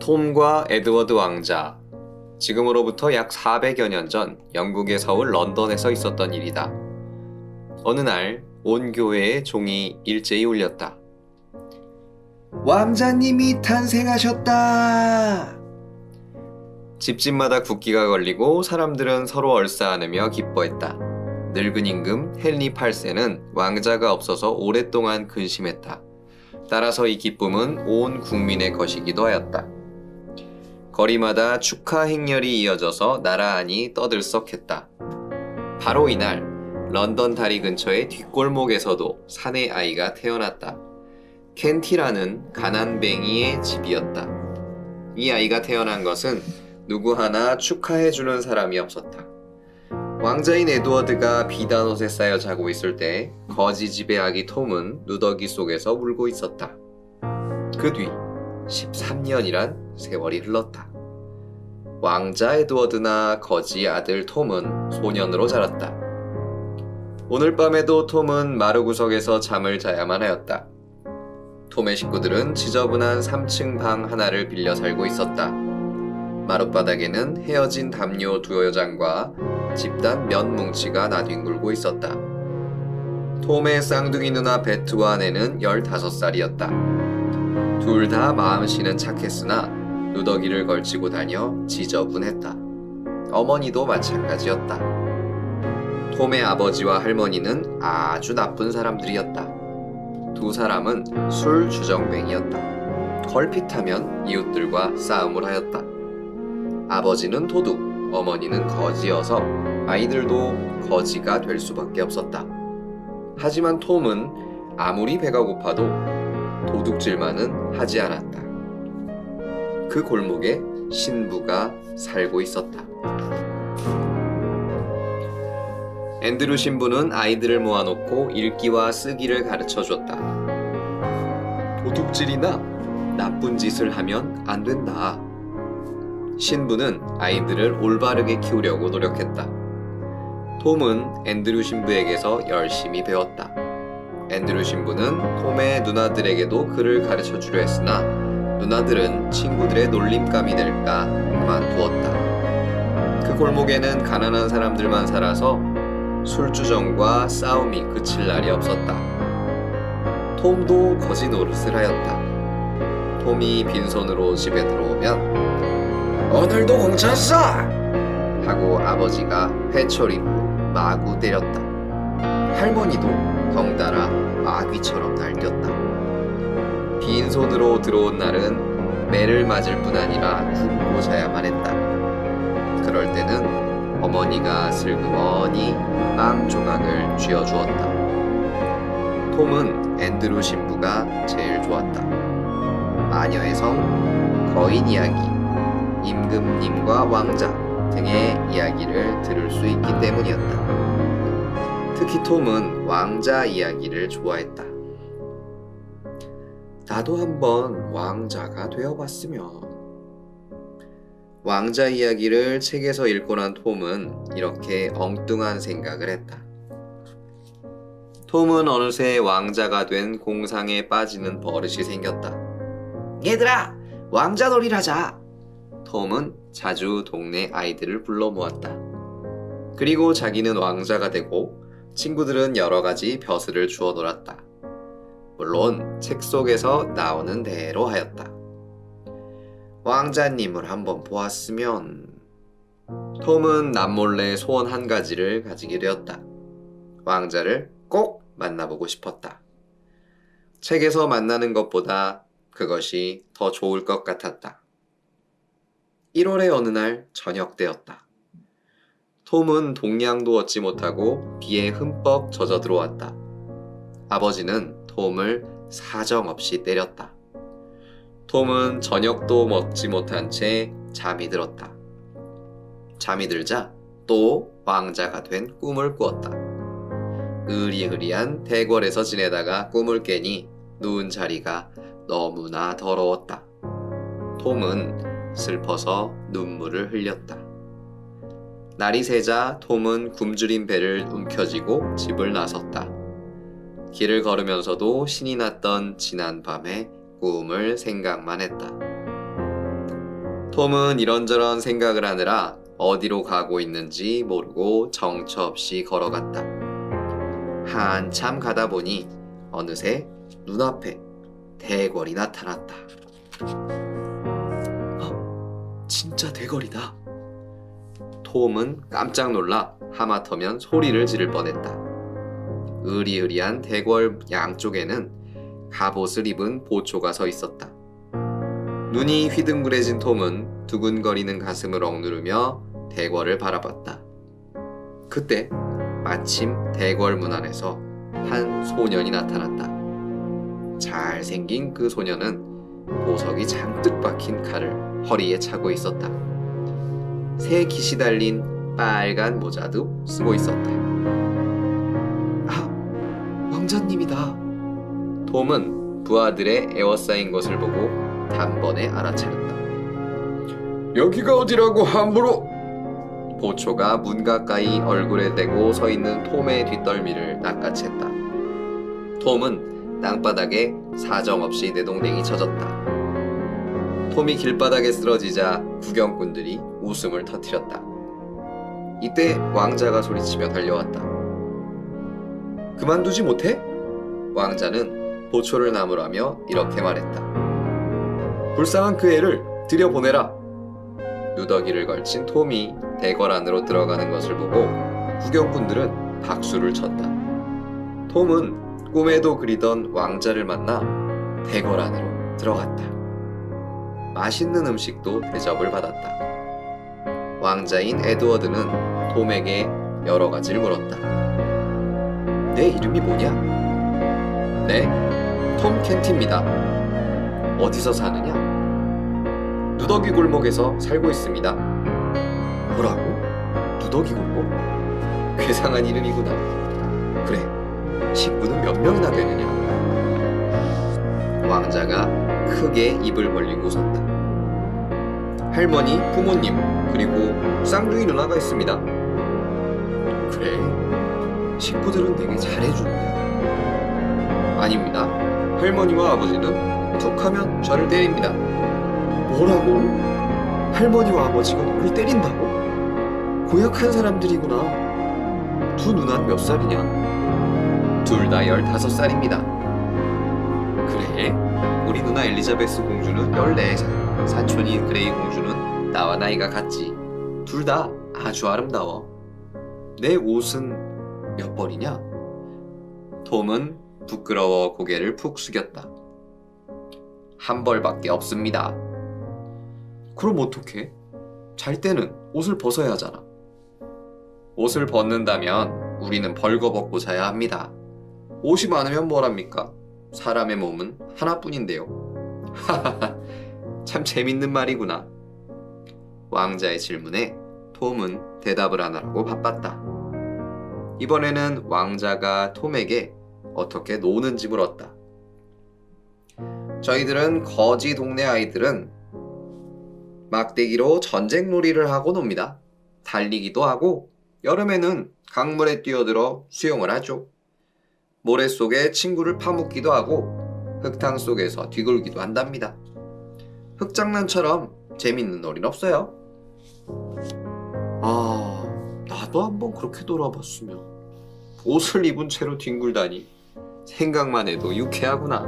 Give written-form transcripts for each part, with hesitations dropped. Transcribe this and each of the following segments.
톰과 에드워드 왕자. 지금으로부터 약 400여 년 전 영국의 서울 런던에서 있었던 일이다. 어느 날 온 교회에 종이 일제히 울렸다. 왕자님이 탄생하셨다. 집집마다 국기가 걸리고 사람들은 서로 얼싸안으며 기뻐했다. 늙은 임금 헨리 8세는 왕자가 없어서 오랫동안 근심했다. 따라서 이 기쁨은 온 국민의 것이기도 하였다. 거리마다 축하 행렬이 이어져서 나란히 떠들썩했다. 바로 이날 런던 다리 근처의 뒷골목에서도 사내 아이가 태어났다. 켄티라는 가난뱅이의 집이었다. 이 아이가 태어난 것은 누구 하나 축하해주는 사람이 없었다. 왕자인 에드워드가 비단 옷에 쌓여 자고 있을 때 거지 집의 아기 톰은 누더기 속에서 울고 있었다. 그 뒤 13년이란 세월이 흘렀다. 왕자 에드워드나 거지 아들 톰은 소년으로 자랐다. 오늘 밤에도 톰은 마루구석에서 잠을 자야만 하였다. 톰의 식구들은 지저분한 3층 방 하나를 빌려 살고 있었다. 마룻바닥에는 헤어진 담요 2여장과 집단 면 뭉치가 나뒹굴고 있었다. 톰의 쌍둥이 누나 베트와 아내는 15살이었다. 둘 다 마음씨는 착했으나 누더기를 걸치고 다녀 지저분했다. 어머니도 마찬가지였다. 톰의 아버지와 할머니는 아주 나쁜 사람들이었다. 두 사람은 술 주정뱅이였다. 걸핏하면 이웃들과 싸움을 하였다. 아버지는 도둑, 어머니는 거지여서 아이들도 거지가 될 수밖에 없었다. 하지만 톰은 아무리 배가 고파도 도둑질만은 하지 않았다. 그 골목에 신부가 살고 있었다. 앤드루 신부는 아이들을 모아놓고 읽기와 쓰기를 가르쳐줬다. 도둑질이나 나쁜 짓을 하면 안 된다. 신부는 아이들을 올바르게 키우려고 노력했다. 톰은 앤드루 신부에게서 열심히 배웠다. 앤드루 신부는 톰의 누나들에게도 글을 가르쳐주려 했으나 누나들은 친구들의 놀림감이 될까 그만두었다. 그 골목에는 가난한 사람들만 살아서 술주정과 싸움이 그칠 날이 없었다. 톰도 거지 노릇을 하였다. 톰이 빈손으로 집에 들어오면 "오늘도 공차 써!" 하고 아버지가 회초리로 마구 때렸다. 할머니도 덩달아 마귀처럼 날뛰었다. 빈손으로 들어온 날은 매를 맞을 뿐 아니라 굶고 자야만 했다. 그럴 때는 어머니가 슬그머니 빵 조각을 쥐어주었다. 톰은 앤드루 신부가 제일 좋았다. 마녀의 성, 거인 이야기, 임금님과 왕자 등의 이야기를 들을 수 있기 때문이었다. 특히 톰은 왕자 이야기를 좋아했다. 나도 한번 왕자가 되어봤으면. 왕자 이야기를 책에서 읽고 난 톰은 이렇게 엉뚱한 생각을 했다. 톰은 어느새 왕자가 된 공상에 빠지는 버릇이 생겼다. 얘들아, 왕자 놀이를 하자. 톰은 자주 동네 아이들을 불러 모았다. 그리고 자기는 왕자가 되고 친구들은 여러 가지 벼슬을 주워 놀았다. 물론 책 속에서 나오는 대로 하였다. 왕자님을 한번 보았으면. 톰은 남몰래 소원 한 가지를 가지게 되었다. 왕자를 꼭 만나보고 싶었다. 책에서 만나는 것보다 그것이 더 좋을 것 같았다. 1월의 어느 날 저녁 때였다. 톰은 동냥도 얻지 못하고 비에 흠뻑 젖어 들어왔다. 아버지는 톰을 사정없이 때렸다. 톰은 저녁도 먹지 못한 채 잠이 들었다. 잠이 들자 또 왕자가 된 꿈을 꾸었다. 으리으리한 대궐에서 지내다가 꿈을 깨니 누운 자리가 너무나 더러웠다. 톰은 슬퍼서 눈물을 흘렸다. 날이 새자 톰은 굶주린 배를 움켜쥐고 집을 나섰다. 길을 걸으면서도 신이 났던 지난 밤의 꿈을 생각만 했다. 톰은 이런저런 생각을 하느라 어디로 가고 있는지 모르고 정처 없이 걸어갔다. 한참 가다 보니 어느새 눈앞에 대궐이 나타났다. 진짜 대궐이다. 톰은 깜짝 놀라 하마터면 소리를 지를 뻔했다. 으리으리한 대궐 양쪽에는 갑옷을 입은 보초가 서 있었다. 눈이 휘둥그레진 톰은 두근거리는 가슴을 억누르며 대궐을 바라봤다. 그때 마침 대궐 문 안에서 한 소년이 나타났다. 잘생긴 그 소년은 보석이 잔뜩 박힌 칼을 허리에 차고 있었다. 새 깃이 달린 빨간 모자도 쓰고 있었다. 왕자님이다. 톰은 부하들의 에워싸인 것을 보고 단번에 알아차렸다. 여기가 어디라고 함부로? 보초가 문 가까이 얼굴에 대고 서 있는 톰의 뒷덜미를 낚아챘다. 톰은 땅바닥에 사정없이 내동댕이 쳐졌다. 톰이 길바닥에 쓰러지자 구경꾼들이 웃음을 터뜨렸다. 이때 왕자가 소리치며 달려왔다. 그만두지 못해? 왕자는 보초를 나무라며 이렇게 말했다. 불쌍한 그 애를 들여보내라. 누더기를 걸친 톰이 대궐 안으로 들어가는 것을 보고 구경꾼들은 박수를 쳤다. 톰은 꿈에도 그리던 왕자를 만나 대궐 안으로 들어갔다. 맛있는 음식도 대접을 받았다. 왕자인 에드워드는 톰에게 여러 가지를 물었다. 내 이름이 뭐냐? 네, 톰 켄티입니다. 어디서 사느냐? 누더기 골목에서 살고 있습니다. 뭐라고? 누더기 골목? 괴상한 이름이구나. 그래, 식구는 몇 명이나 되느냐? 왕자가 크게 입을 벌리고 웃었다. 할머니, 부모님, 그리고 쌍둥이 누나가 있습니다. 그래? 식구들은 되게 잘해주는데. 아닙니다. 할머니와 아버지는 툭하면 저를 때립니다. 뭐라고? 할머니와 아버지가 너를 때린다고? 고약한 사람들이구나. 두 누나는 몇 살이냐? 둘 다 15살입니다. 그래? 우리 누나 엘리자베스 공주는 14살, 사촌인 그레이 공주는 나와 나이가 같지. 둘 다 아주 아름다워. 내 옷은 몇 벌이냐? 톰은 부끄러워 고개를 푹 숙였다. 한 벌밖에 없습니다. 그럼 어떡해? 잘 때는 옷을 벗어야 하잖아. 옷을 벗는다면 우리는 벌거벗고 자야 합니다. 옷이 많으면 뭐랍니까? 사람의 몸은 하나뿐인데요. 하하하, 참 재밌는 말이구나. 왕자의 질문에 톰은 대답을 안 하라고 바빴다. 이번에는 왕자가 톰에게 어떻게 노는지 물었다. 저희들은 거지 동네 아이들은 막대기로 전쟁놀이를 하고 놉니다. 달리기도 하고 여름에는 강물에 뛰어들어 수영을 하죠. 모래 속에 친구를 파묻기도 하고 흙탕 속에서 뒤굴기도 한답니다. 흙장난처럼 재밌는 놀이는 없어요. 나도 한번 그렇게 놀아봤으면. 옷을 입은 채로 뒹굴다니 생각만 해도 유쾌하구나.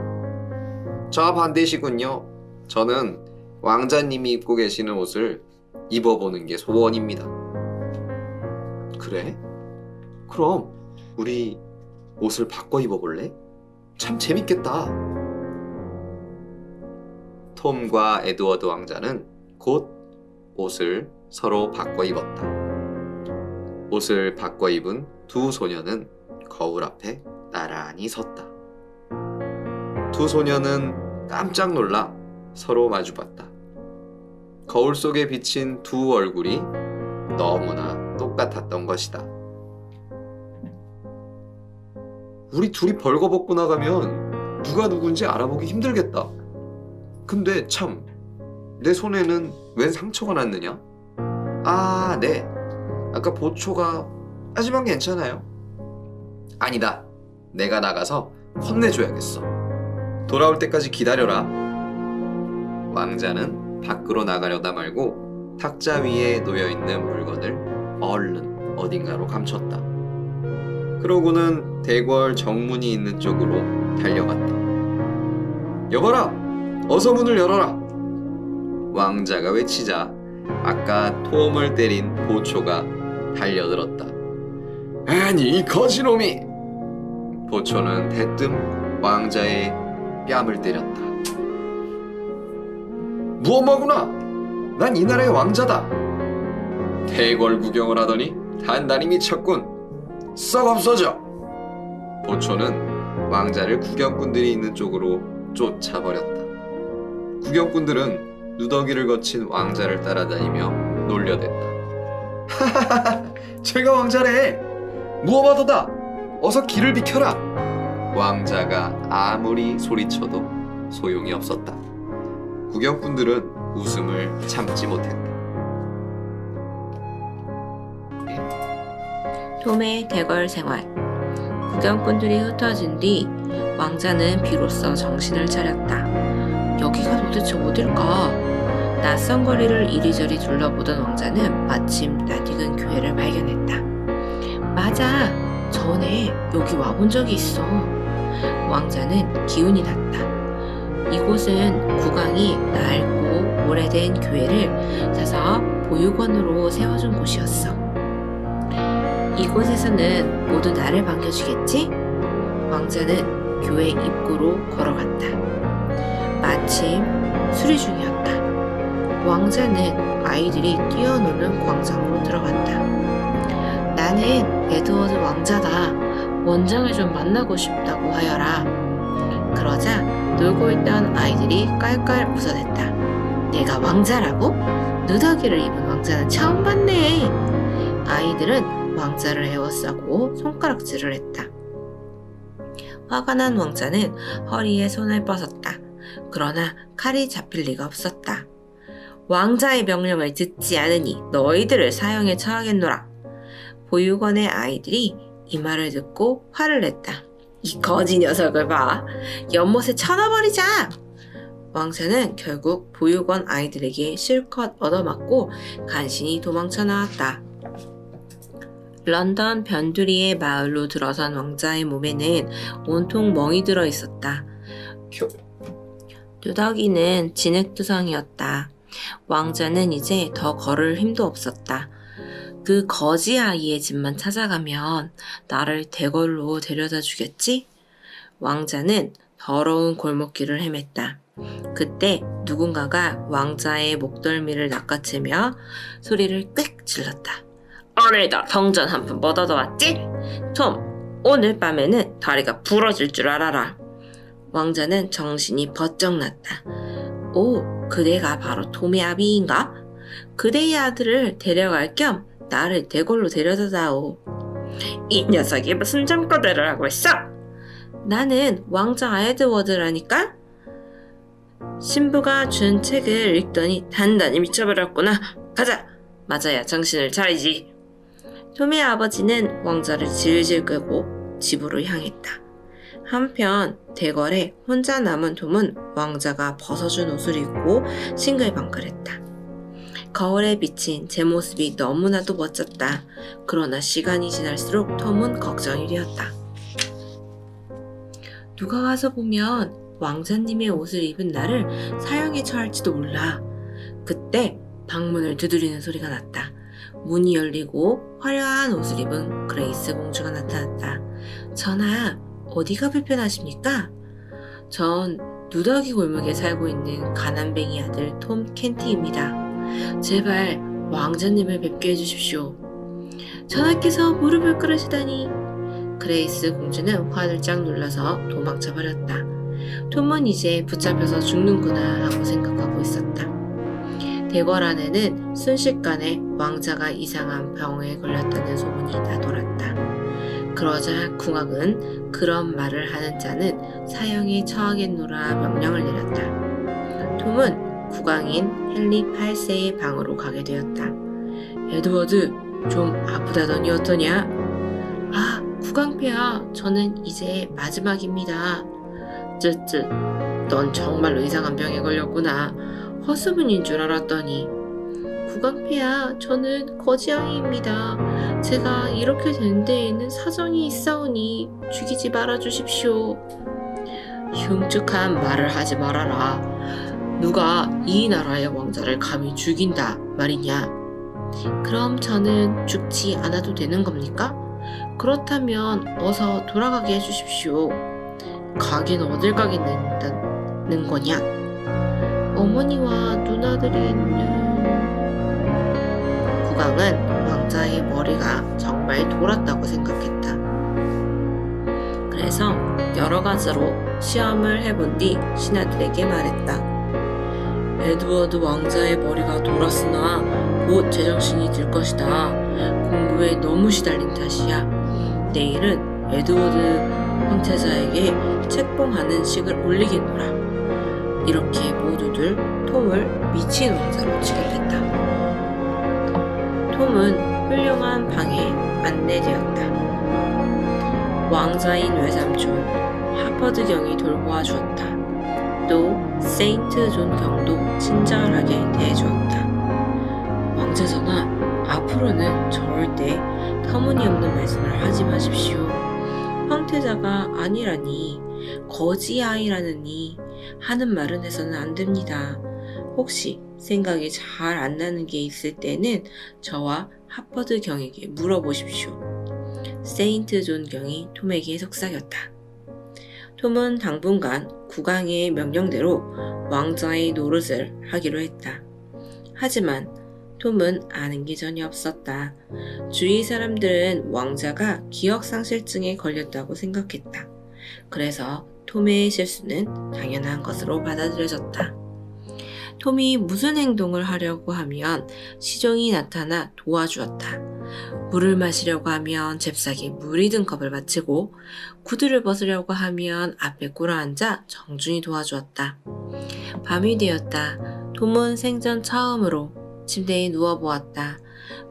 저 반대시군요. 저는 왕자님이 입고 계시는 옷을 입어보는 게 소원입니다. 그래? 그럼 우리 옷을 바꿔 입어볼래? 참 재밌겠다. 톰과 에드워드 왕자는 곧 옷을 서로 바꿔 입었다. 옷을 바꿔 입은 두 소녀는 거울 앞에 나란히 섰다. 두 소녀는 깜짝 놀라 서로 마주봤다. 거울 속에 비친 두 얼굴이 너무나 똑같았던 것이다. 우리 둘이 벌거벗고 나가면 누가 누군지 알아보기 힘들겠다. 근데 참, 내 손에는 웬 상처가 났느냐? 네. 아까 보초가... 하지만 괜찮아요. 아니다. 내가 나가서 혼내줘야겠어. 돌아올 때까지 기다려라. 왕자는 밖으로 나가려다 말고 탁자 위에 놓여있는 물건을 얼른 어딘가로 감췄다. 그러고는 대궐 정문이 있는 쪽으로 달려갔다. 여봐라! 어서 문을 열어라! 왕자가 외치자 아까 톰을 때린 보초가 달려들었다. 아니 이 거지놈이! 보초는 대뜸 왕자의 뺨을 때렸다. 무엄하구나! 난 이 나라의 왕자다! 대궐 구경을 하더니 단단히 미쳤군! 썩 없어져! 보초는 왕자를 구경꾼들이 있는 쪽으로 쫓아버렸다. 구경꾼들은 누더기를 거친 왕자를 따라다니며 놀려댔다. 하하하! 제가 왕자래! 무엄하도다! 어서 길을 비켜라! 왕자가 아무리 소리쳐도 소용이 없었다. 구경꾼들은 웃음을 참지 못했다. 톰의 대궐 생활. 구경꾼들이 흩어진 뒤 왕자는 비로소 정신을 차렸다. 여기가 도대체 어딜까? 낯선 거리를 이리저리 둘러보던 왕자는 마침 낯익은 교회를 발견했다. 맞아, 전에 여기 와본 적이 있어. 왕자는 기운이 났다. 이곳은 국왕이 낡고 오래된 교회를 사서 보육원으로 세워준 곳이었어. 이곳에서는 모두 나를 반겨주겠지? 왕자는 교회 입구로 걸어갔다. 마침 수리 중이었다. 왕자는 아이들이 뛰어노는 광장으로 들어갔다. 나는 에드워드 왕자다. 원장을 좀 만나고 싶다고 하여라. 그러자 놀고 있던 아이들이 깔깔 웃어댔다. 내가 왕자라고? 누더기를 입은 왕자는 처음 봤네. 아이들은 왕자를 에워싸고 손가락질을 했다. 화가 난 왕자는 허리에 손을 뻗었다. 그러나 칼이 잡힐 리가 없었다. 왕자의 명령을 듣지 않으니 너희들을 사형에 처하겠노라. 보육원의 아이들이 이 말을 듣고 화를 냈다. 이 거지 녀석을 봐. 연못에 쳐넣어버리자. 왕자는 결국 보육원 아이들에게 실컷 얻어맞고 간신히 도망쳐 나왔다. 런던 변두리의 마을로 들어선 왕자의 몸에는 온통 멍이 들어 있었다. 누더기는 진흙투성이었다. 왕자는 이제 더 걸을 힘도 없었다. 그 거지 아이의 집만 찾아가면 나를 대궐로 데려다 주겠지? 왕자는 더러운 골목길을 헤맸다. 그때 누군가가 왕자의 목덜미를 낚아채며 소리를 꽥 질렀다. 오늘도 동전 한 푼 못 얻어왔지? 톰, 오늘 밤에는 다리가 부러질 줄 알아라. 왕자는 정신이 번쩍 났다. 오, 그대가 바로 톰의 아비인가? 그대의 아들을 데려갈 겸 나를 대궐로 데려다다오. 이 녀석이 무슨 잠꼬대를 하고 있어? 나는 왕자 에드워드라니까? 신부가 준 책을 읽더니 단단히 미쳐버렸구나. 가자. 맞아야 정신을 차리지. 톰의 아버지는 왕자를 질질 끌고 집으로 향했다. 한편 대궐에 혼자 남은 톰은 왕자가 벗어준 옷을 입고 싱글벙글했다. 거울에 비친 제 모습이 너무나도 멋졌다. 그러나 시간이 지날수록 톰은 걱정이 되었다. 누가 와서 보면 왕자님의 옷을 입은 나를 사형에 처할지도 몰라. 그때 방문을 두드리는 소리가 났다. 문이 열리고 화려한 옷을 입은 그레이스 공주가 나타났다. 전하, 어디가 불편하십니까? 전 누더기 골목에 살고 있는 가난뱅이 아들 톰 켄티입니다. 제발 왕자님을 뵙게 해주십시오. 전하께서 무릎을 꿇으시다니. 그레이스 공주는 화들짝 놀라서 도망쳐버렸다. 톰은 이제 붙잡혀서 죽는구나 하고 생각하고 있었다. 대궐 안에는 순식간에 왕자가 이상한 병에 걸렸다는 소문이 나돌았다. 그러자 국왕은 그런 말을 하는 자는 사형에 처하겠노라 명령을 내렸다. 톰은 국왕인 헨리 8세의 방으로 가게 되었다. 에드워드, 좀 아프다더니 어떠냐? 아, 국왕폐하, 저는 이제 마지막입니다. 쯧쯧, 넌 정말로 이상한 병에 걸렸구나. 허수분인 줄 알았더니 국왕폐하, 저는 거지아이입니다. 제가 이렇게 된 데에는 사정이 있사오니 죽이지 말아 주십시오. 흉측한 말을 하지 말아라. 누가 이 나라의 왕자를 감히 죽인다 말이냐? 그럼 저는 죽지 않아도 되는 겁니까? 그렇다면 어서 돌아가게 해주십시오. 가긴 어딜 가겠는 거냐? 어머니와 누나들이 있는... 국왕은 왕자의 머리가 정말 돌았다고 생각했다. 그래서 여러 가지로 시험을 해본 뒤 신하들에게 말했다. 에드워드 왕자의 머리가 돌았으나 곧 제정신이 들 것이다. 공부에 너무 시달린 탓이야. 내일은 에드워드 황태자에게 책봉하는 식을 올리겠노라. 이렇게 모두들 톰을 미친 왕자로 취급했다. 톰은 훌륭한 방에 안내되었다. 왕자인 외삼촌 하퍼드 경이 돌보아 주었다. 또 세인트 존 경도 친절하게 대해주었다. 왕자전하, 앞으로는 절대 터무니없는 말씀을 하지 마십시오. 황태자가 아니라니, 거지아이라느니 하는 말은 해서는 안 됩니다. 혹시 생각이 잘 안 나는 게 있을 때는 저와 하퍼드 경에게 물어보십시오. 세인트 존 경이 톰에게 속삭였다. 톰은 당분간 국왕의 명령대로 왕자의 노릇을 하기로 했다. 하지만 톰은 아는 게 전혀 없었다. 주위 사람들은 왕자가 기억상실증에 걸렸다고 생각했다. 그래서 톰의 실수는 당연한 것으로 받아들여졌다. 톰이 무슨 행동을 하려고 하면 시종이 나타나 도와주었다. 물을 마시려고 하면 잽싸게 물이 든 컵을 받치고 구두를 벗으려고 하면 앞에 꿇어앉아 정중히 도와주었다. 밤이 되었다. 톰은 생전 처음으로 침대에 누워보았다.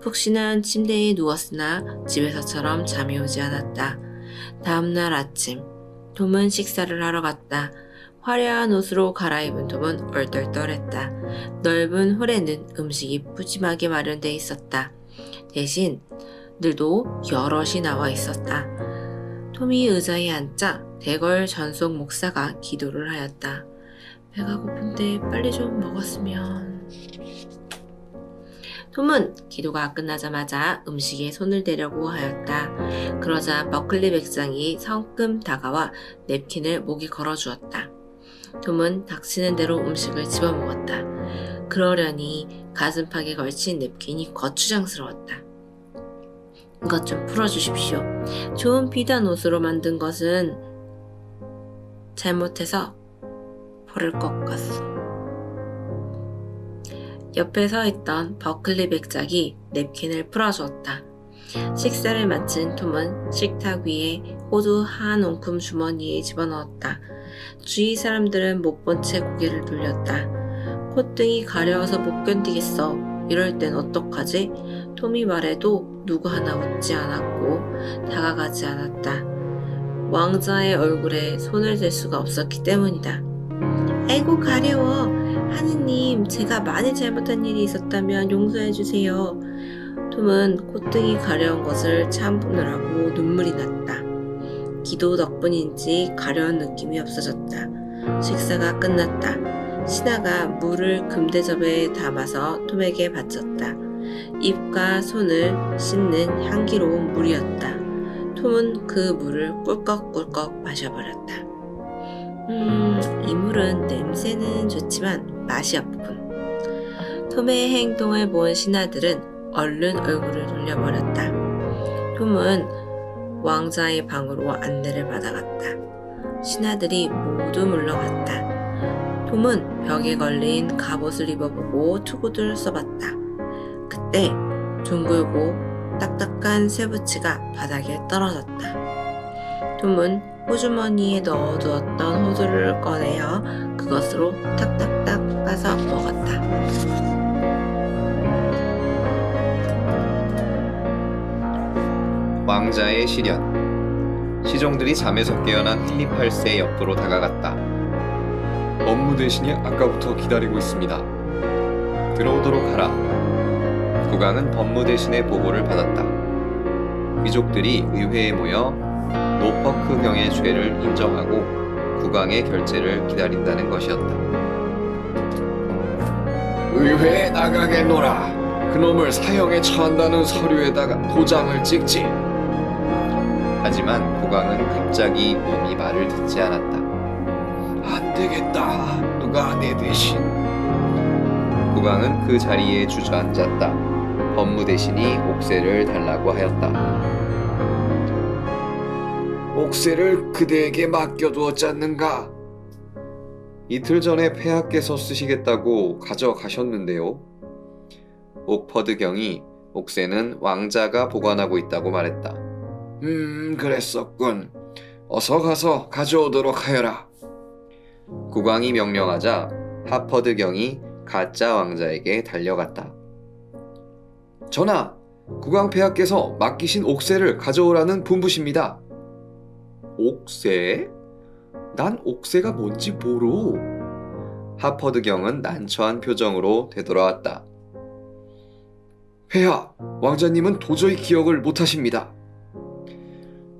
푹신한 침대에 누웠으나 집에서처럼 잠이 오지 않았다. 다음날 아침, 톰은 식사를 하러 갔다. 화려한 옷으로 갈아입은 톰은 얼떨떨했다. 넓은 홀에는 음식이 푸짐하게 마련돼 있었다. 대신 늘도 여럿이 나와 있었다. 톰이 의자에 앉자 대걸 전속 목사가 기도를 하였다. 배가 고픈데 빨리 좀 먹었으면... 톰은 기도가 끝나자마자 음식에 손을 대려고 하였다. 그러자 버클리 백장이 성큼 다가와 냅킨을 목에 걸어주었다. 톰은 닥치는 대로 음식을 집어먹었다. 그러려니 가슴팍에 걸친 냅킨이 거추장스러웠다. 이것 좀 풀어주십시오. 좋은 비단 옷으로 만든 것은 잘못해서 버릴 것 같소. 옆에 서 있던 버클리 백작이 냅킨을 풀어주었다. 식사를 마친 톰은 식탁 위에 호두 한 옹큼 주머니에 집어넣었다. 주위 사람들은 못 본 채 고개를 돌렸다. 콧등이 가려워서 못 견디겠어. 이럴 땐 어떡하지? 톰이 말해도 누구 하나 웃지 않았고 다가가지 않았다. 왕자의 얼굴에 손을 댈 수가 없었기 때문이다. 아이고 가려워. 하느님, 제가 많이 잘못한 일이 있었다면 용서해 주세요. 톰은 콧등이 가려운 것을 참느라고 눈물이 났다. 기도 덕분인지 가려운 느낌이 없어졌다. 식사가 끝났다. 신하가 물을 금대접에 담아서 톰에게 바쳤다. 입과 손을 씻는 향기로운 물이었다. 톰은 그 물을 꿀꺽꿀꺽 마셔버렸다. 이 물은 냄새는 좋지만 맛이 없군. 톰의 행동을 본 신하들은 얼른 얼굴을 돌려버렸다. 톰은 왕자의 방으로 안내를 받아갔다. 신하들이 모두 물러갔다. 톰은 벽에 걸린 갑옷을 입어보고 투구를 써봤다. 그때 둥글고 딱딱한 쇠붙이가 바닥에 떨어졌다. 톰은 호주머니에 넣어두었던 호두를 꺼내어 그것으로 탁탁탁 까서 먹었다. 왕자의 시련. 시종들이 잠에서 깨어난 헨리 8세 옆으로 다가갔다. 업무 대신에 아까부터 기다리고 있습니다. 들어오도록 하라. 국왕은 법무대신의 보고를 받았다. 귀족들이 의회에 모여 노퍼크 경의 죄를 인정하고 국왕의 결재를 기다린다는 것이었다. 의회에 나가겠노라. 그놈을 사형에 처한다는 서류에다가 도장을 찍지. 하지만 국왕은 갑자기 몸이 말을 듣지 않았다. 안 되겠다. 누가 내 대신. 국왕은 그 자리에 주저앉았다. 법무대신이 옥새를 달라고 하였다. 옥새를 그대에게 맡겨두었지 않는가? 이틀 전에 폐하께서 쓰시겠다고 가져가셨는데요. 옥퍼드 경이 옥새는 왕자가 보관하고 있다고 말했다. 그랬었군. 어서 가서 가져오도록 하여라. 국왕이 명령하자 하퍼드 경이 가짜 왕자에게 달려갔다. 전하, 국왕 폐하께서 맡기신 옥새를 가져오라는 분부십니다. 옥새? 난 옥새가 뭔지 모르. 하퍼드 경은 난처한 표정으로 되돌아왔다. 폐하, 왕자님은 도저히 기억을 못하십니다.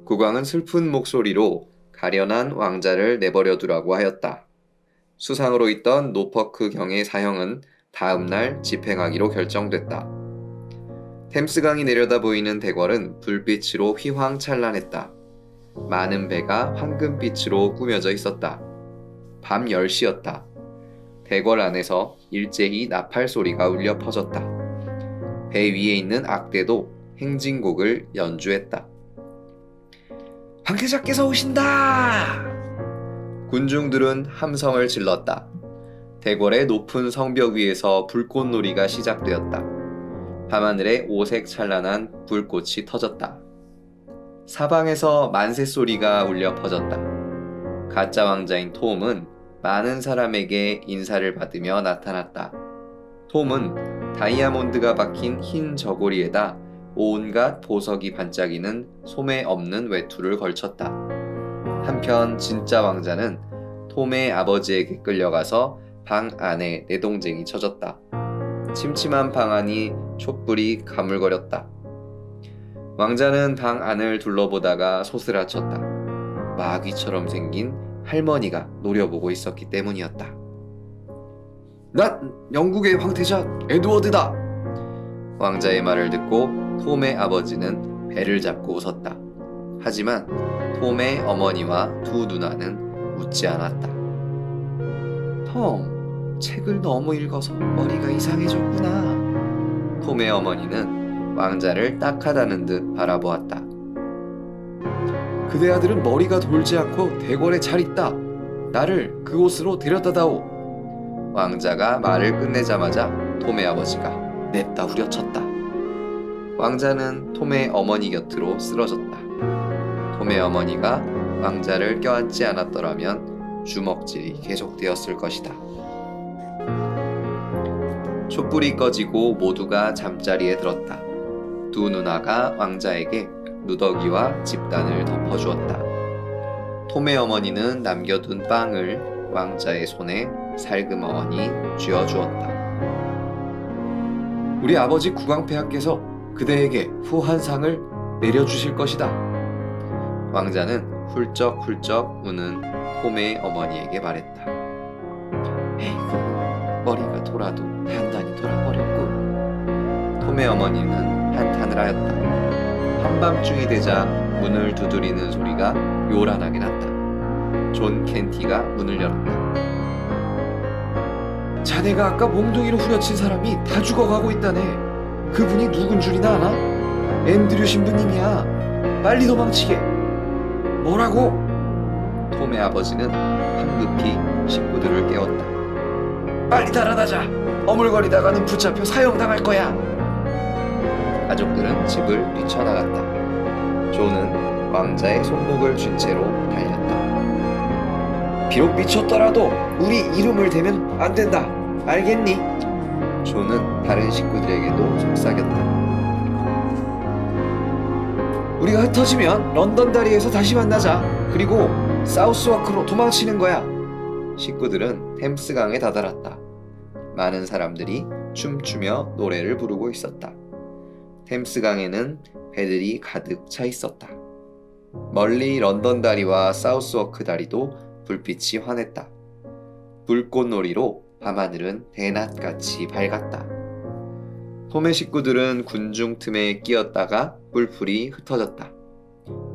국왕은 슬픈 목소리로 가련한 왕자를 내버려 두라고 하였다. 수상으로 있던 노퍼크 경의 사형은 다음 날 집행하기로 결정됐다. 템스강이 내려다 보이는 대궐은 불빛으로 휘황찬란했다. 많은 배가 황금빛으로 꾸며져 있었다. 밤 10시였다. 대궐 안에서 일제히 나팔 소리가 울려 퍼졌다. 배 위에 있는 악대도 행진곡을 연주했다. 황태자께서 오신다! 군중들은 함성을 질렀다. 대궐의 높은 성벽 위에서 불꽃놀이가 시작되었다. 밤하늘에 오색 찬란한 불꽃이 터졌다. 사방에서 만세 소리가 울려 퍼졌다. 가짜 왕자인 톰은 많은 사람에게 인사를 받으며 나타났다. 톰은 다이아몬드가 박힌 흰 저고리에다 온갖 보석이 반짝이는 소매 없는 외투를 걸쳤다. 한편 진짜 왕자는 톰의 아버지에게 끌려가서 방 안에 내동쟁이 쳐졌다. 침침한 방 안이 촛불이 가물거렸다. 왕자는 방 안을 둘러보다가 소스라쳤다. 마귀처럼 생긴 할머니가 노려보고 있었기 때문이었다. 난 영국의 황태자 에드워드다. 왕자의 말을 듣고 톰의 아버지는 배를 잡고 웃었다. 하지만 톰의 어머니와 두 누나는 웃지 않았다. 톰, 책을 너무 읽어서 머리가 이상해졌구나. 톰의 어머니는 왕자를 딱하다는 듯 바라보았다. 그대 아들은 머리가 돌지 않고 대궐에 잘 있다. 나를 그곳으로 데려다다오. 왕자가 말을 끝내자마자 톰의 아버지가 냅다 후려쳤다. 왕자는 톰의 어머니 곁으로 쓰러졌다. 톰의 어머니가 왕자를 껴안지 않았더라면 주먹질이 계속되었을 것이다. 촛불이 꺼지고 모두가 잠자리에 들었다. 두 누나가 왕자에게 누더기와 집단을 덮어주었다. 톰의 어머니는 남겨둔 빵을 왕자의 손에 살그머니 쥐어주었다. 우리 아버지 국왕폐하께서 그대에게 후한상을 내려주실 것이다. 왕자는 훌쩍훌쩍 우는 톰의 어머니에게 말했다. 에이구, 머리가 돌아도 단단히 돌아버렸군. 톰의 어머니는 한탄을 하였다. 한밤중이 되자 문을 두드리는 소리가 요란하게 났다. 존 켄티가 문을 열었다. 자네가 아까 몽둥이로 후려친 사람이 다 죽어가고 있다네. 그분이 누군 줄이나 아나? 앤드류 신부님이야. 빨리 도망치게. 뭐라고? 톰의 아버지는 황급히 식구들을 깨웠다. 빨리 달아나자. 어물거리다가는 붙잡혀 사형당할 거야. 가족들은 집을 뛰쳐나갔다. 존은 왕자의 손목을 쥔 채로 달렸다. 비록 미쳤더라도 우리 이름을 대면 안 된다. 알겠니? 존은 다른 식구들에게도 속삭였다. 우리가 흩어지면 런던 다리에서 다시 만나자. 그리고 사우스워크로 도망치는 거야. 식구들은 템스강에 다다랐다. 많은 사람들이 춤추며 노래를 부르고 있었다. 템스강에는 배들이 가득 차 있었다. 멀리 런던 다리와 사우스워크 다리도 불빛이 환했다. 불꽃놀이로 밤하늘은 대낮같이 밝았다. 톰의 식구들은 군중 틈에 끼었다가 뿔풀이 흩어졌다.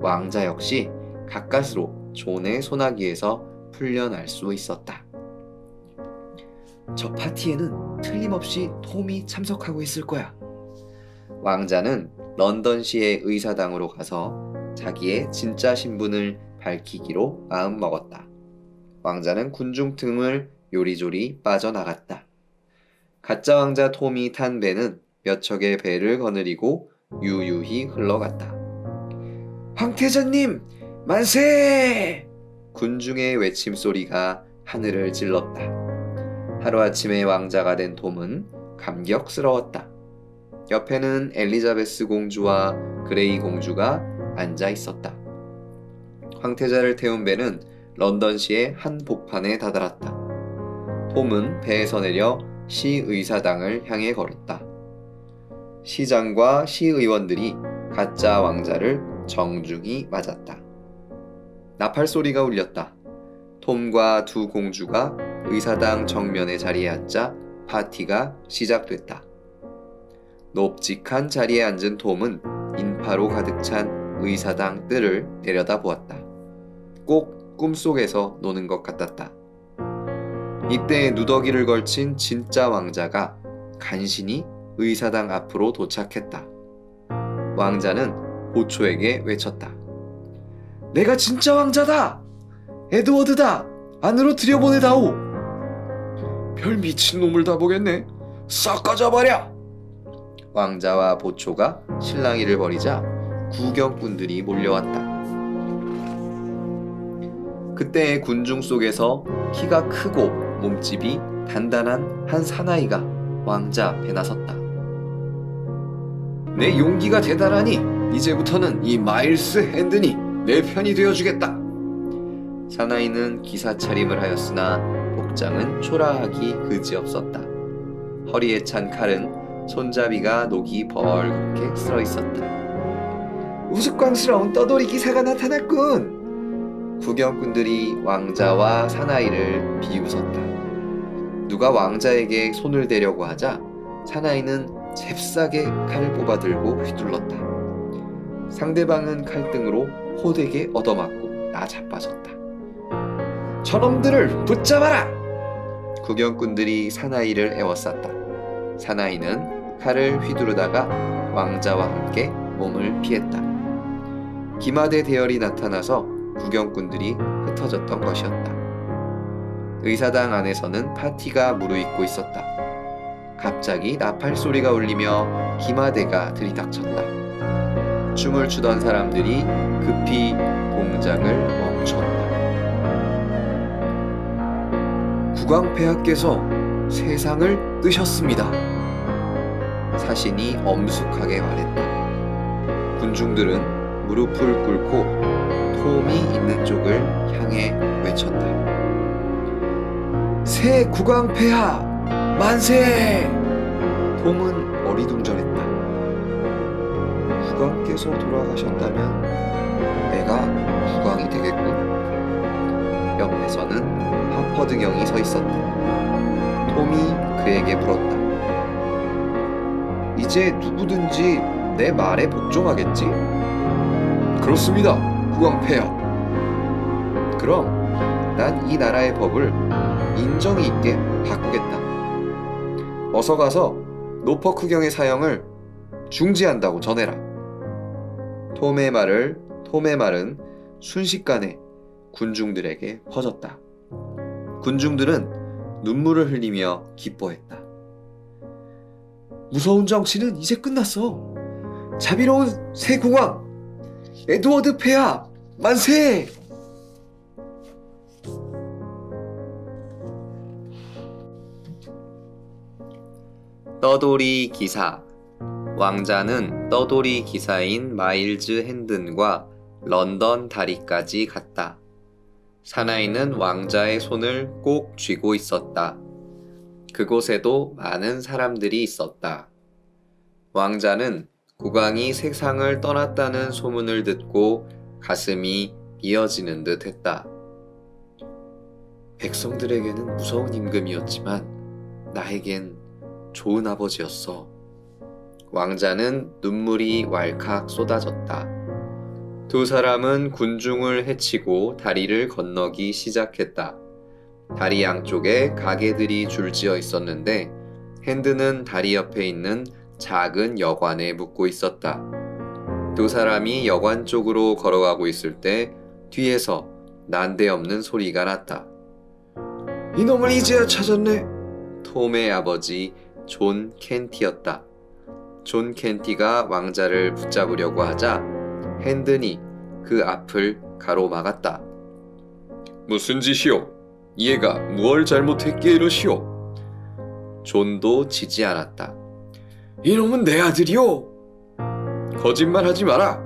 왕자 역시 가까스로 존의 소나기에서 풀려날 수 있었다. 저 파티에는 틀림없이 톰이 참석하고 있을 거야. 왕자는 런던시의 의사당으로 가서 자기의 진짜 신분을 밝히기로 마음먹었다. 왕자는 군중 틈을 요리조리 빠져나갔다. 가짜 왕자 톰이 탄 배는 몇 척의 배를 거느리고 유유히 흘러갔다. 황태자님, 만세! 군중의 외침소리가 하늘을 찔렀다. 하루아침에 왕자가 된 톰은 감격스러웠다. 옆에는 엘리자베스 공주와 그레이 공주가 앉아 있었다. 황태자를 태운 배는 런던시의 한 복판에 다다랐다. 톰은 배에서 내려 시의사당을 향해 걸었다. 시장과 시의원들이 가짜 왕자를 정중히 맞았다. 나팔 소리가 울렸다. 톰과 두 공주가 의사당 정면에 자리에 앉자 파티가 시작됐다. 높직한 자리에 앉은 톰은 인파로 가득 찬 의사당 뜰을 내려다보았다. 꼭 꿈속에서 노는 것 같았다. 이때 누더기를 걸친 진짜 왕자가 간신히 의사당 앞으로 도착했다. 왕자는 보초에게 외쳤다. 내가 진짜 왕자다! 에드워드다! 안으로 들여보내다오! 별 미친놈을 다 보겠네. 싹 가져버려! 왕자와 보초가 실랑이를 벌이자 구경꾼들이 몰려왔다. 그때 군중 속에서 키가 크고 몸집이 단단한 한 사나이가 왕자 앞에 나섰다. 내 용기가 대단하니 이제부터는 이 마일스 핸든이 내 편이 되어주겠다. 사나이는 기사 차림을 하였으나 복장은 초라하기 그지없었다. 허리에 찬 칼은 손잡이가 녹이 벌겋게 쓸어 있었다. 우스꽝스러운 떠돌이 기사가 나타났군. 구경꾼들이 왕자와 사나이를 비웃었다. 누가 왕자에게 손을 대려고 하자 사나이는 잽싸게 칼을 뽑아들고 휘둘렀다. 상대방은 칼등으로 호되게 얻어맞고 나자빠졌다. 저놈들을 붙잡아라! 구경꾼들이 사나이를 에워쌌다. 사나이는 칼을 휘두르다가 왕자와 함께 몸을 피했다. 기마대 대열이 나타나서 구경꾼들이 흩어졌던 것이었다. 의사당 안에서는 파티가 무르익고 있었다. 갑자기 나팔 소리가 울리며 기마대가 들이닥쳤다. 춤을 추던 사람들이 급히 동작을 멈췄다. 국왕폐하께서 세상을 뜨셨습니다. 사신이 엄숙하게 말했다. 군중들은 무릎을 꿇고 톰이 있는 쪽을 향해 외쳤다. 새 국왕폐하 만세! 톰은 어리둥절했다. 국왕께서 돌아가셨다면 내가 국왕이 되겠군. 옆에서는 하퍼드 경이 서 있었다. 톰이 그에게 물었다. 이제 누구든지 내 말에 복종하겠지? 그렇습니다, 국왕폐하. 그럼 난 이 나라의 법을 인정이 있게 바꾸겠다. 어서 가서 노퍼크 경의 사형을 중지한다고 전해라. 톰의 말은 순식간에 군중들에게 퍼졌다. 군중들은 눈물을 흘리며 기뻐했다. 무서운 정치는 이제 끝났어. 자비로운 새 국왕 에드워드 폐하 만세! 떠돌이 기사. 왕자는 떠돌이 기사인 마일즈 핸든과 런던 다리까지 갔다. 사나이는 왕자의 손을 꼭 쥐고 있었다. 그곳에도 많은 사람들이 있었다. 왕자는 국왕이 세상을 떠났다는 소문을 듣고 가슴이 미어지는 듯 했다. 백성들에게는 무서운 임금이었지만 나에겐 좋은 아버지였어. 왕자는 눈물이 왈칵 쏟아졌다. 두 사람은 군중을 헤치고 다리를 건너기 시작했다. 다리 양쪽에 가게들이 줄지어 있었는데 핸드는 다리 옆에 있는 작은 여관에 묵고 있었다. 두 사람이 여관 쪽으로 걸어가고 있을 때 뒤에서 난데없는 소리가 났다. 이놈을 이제야 찾았네. 톰의 아버지 존 켄티였다. 존 켄티가 왕자를 붙잡으려고 하자 핸든이 그 앞을 가로막았다. 무슨 짓이오? 얘가 무얼 잘못했기에 이러시오? 존도 지지 않았다. 이놈은 내 아들이오. 거짓말하지 마라.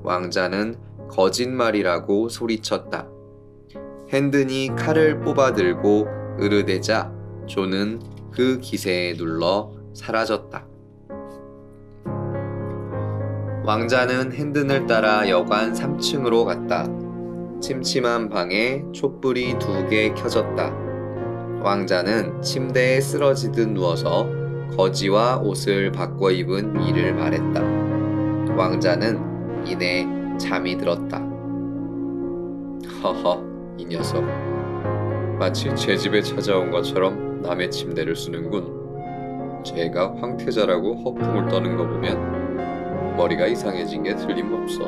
왕자는 거짓말이라고 소리쳤다. 핸든이 칼을 뽑아들고 으르대자 존은 그 기세에 눌러 사라졌다. 왕자는 핸든을 따라 여관 3층으로 갔다. 침침한 방에 촛불이 2개 켜졌다. 왕자는 침대에 쓰러지듯 누워서 거지와 옷을 바꿔 입은 이를 말했다. 왕자는 이내 잠이 들었다. 허허, 이 녀석. 마치 제 집에 찾아온 것처럼 남의 침대를 쓰는군. 제가 황태자라고 허풍을 떠는 거 보면 머리가 이상해진 게 틀림없어.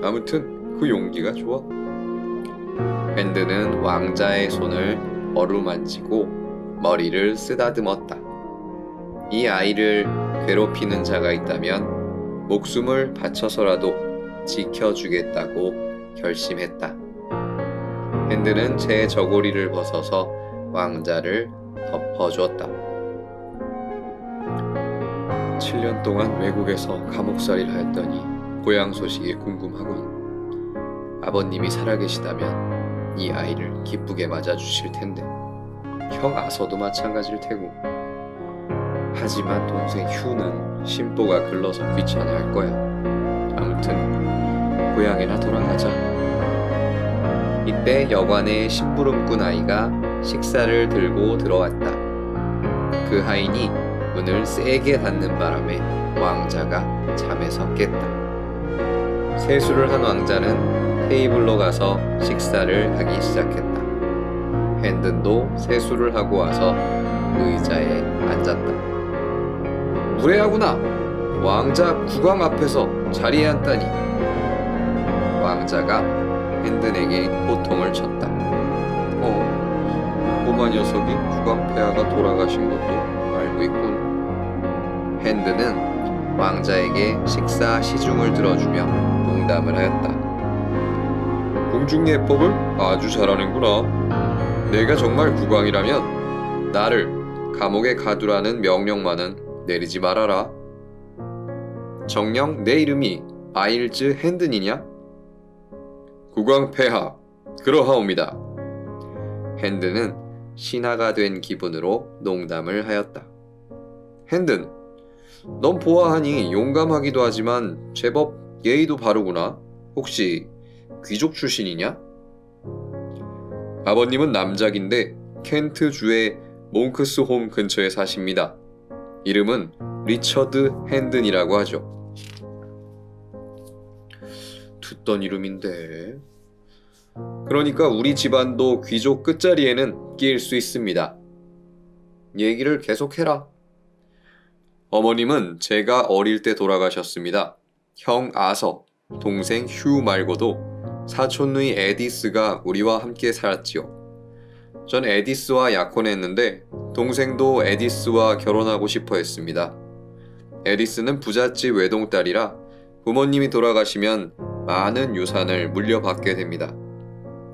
아무튼 그 용기가 좋아. 핸드는 왕자의 손을 어루만지고 머리를 쓰다듬었다. 이 아이를 괴롭히는 자가 있다면 목숨을 바쳐서라도 지켜주겠다고 결심했다. 핸드는 제 저고리를 벗어서 왕자를 덮어주었다. 7년 동안 외국에서 감옥살이를 하였더니 고향 소식이 궁금하군. 아버님이 살아계시다면 이 아이를 기쁘게 맞아주실 텐데 형 아서도 마찬가지일 테고. 하지만 동생 휴는 심보가 글러서 귀찮아할 거야. 아무튼 고향에나 돌아가자. 이때 여관에 심부름꾼 아이가 식사를 들고 들어왔다. 그 하인이 문을 세게 닫는 바람에 왕자가 잠에서 깼다. 세수를 한 왕자는 테이블로 가서 식사를 하기 시작했다. 핸든도 세수를 하고 와서 의자에 앉았다. 무례하구나. 왕자 국왕 앞에서 자리에 앉다니. 왕자가 핸든에게 호통을 쳤다. 꼬마 녀석이 국왕 폐하가 돌아가신 것도 알고 있군. 핸드는 왕자에게 식사 시중을 들어주며 농담을 하였다. 궁중예법을 아주 잘하는구나. 내가 정말 국왕이라면 나를 감옥에 가두라는 명령만은 내리지 말아라. 정녕 내 이름이 아일즈 핸든이냐? 국왕 폐하, 그러하옵니다. 핸든은 신하가 된 기분으로 농담을 하였다. 핸든, 넌 보아하니 용감하기도 하지만 제법 예의도 바르구나. 혹시 귀족 출신이냐? 아버님은 남작인데 켄트주의 몽크스홈 근처에 사십니다. 이름은 리처드 핸든이라고 하죠. 듣던 이름인데. 그러니까 우리 집안도 귀족 끝자리에는 끼일 수 있습니다. 얘기를 계속해라. 어머님은 제가 어릴 때 돌아가셨습니다. 형 아서, 동생 휴 말고도 사촌누이 에디스가 우리와 함께 살았지요. 전 에디스와 약혼했는데 동생도 에디스와 결혼하고 싶어 했습니다. 에디스는 부잣집 외동딸이라 부모님이 돌아가시면 많은 유산을 물려받게 됩니다.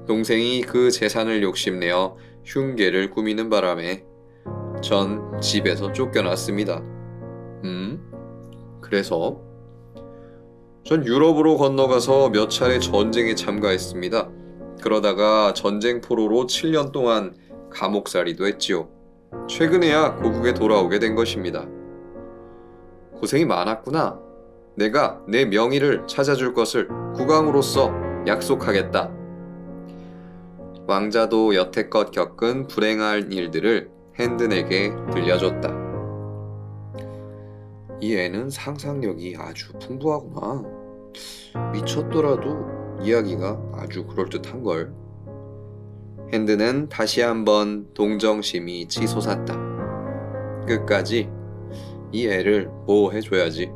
동생이 그 재산을 욕심내어 흉계를 꾸미는 바람에 전 집에서 쫓겨났습니다. 그래서? 전 유럽으로 건너가서 몇 차례 전쟁에 참가했습니다. 그러다가 전쟁 포로로 7년 동안 감옥살이도 했지요. 최근에야 고국에 돌아오게 된 것입니다. 고생이 많았구나. 내가 내 명의를 찾아줄 것을 국왕으로서 약속하겠다. 왕자도 여태껏 겪은 불행한 일들을 핸든에게 들려줬다. 이 애는 상상력이 아주 풍부하구나. 미쳤더라도 이야기가 아주 그럴듯한걸. 핸드는 다시 한번 동정심이 치솟았다. 끝까지 이 애를 보호해줘야지.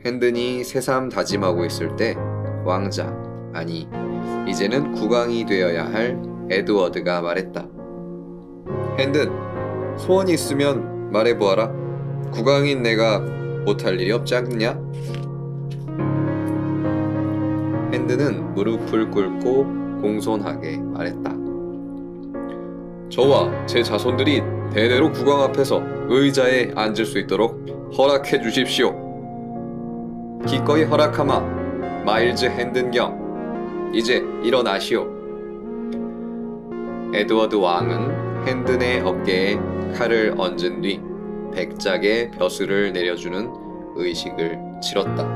핸든이 새삼 다짐하고 있을 때 왕자, 아니 이제는 국왕이 되어야 할 에드워드가 말했다. 핸든, 소원이 있으면 말해보아라. 국왕인 내가 못할 일이 없지 않냐? 핸드는 무릎을 꿇고 공손하게 말했다. 저와 제 자손들이 대대로 국왕 앞에서 의자에 앉을 수 있도록 허락해 주십시오. 기꺼이 허락하마. 마일즈 핸든경, 이제 일어나시오. 에드워드 왕은 핸든의 어깨에 칼을 얹은 뒤 백작의 벼슬을 내려주는 의식을 치렀다.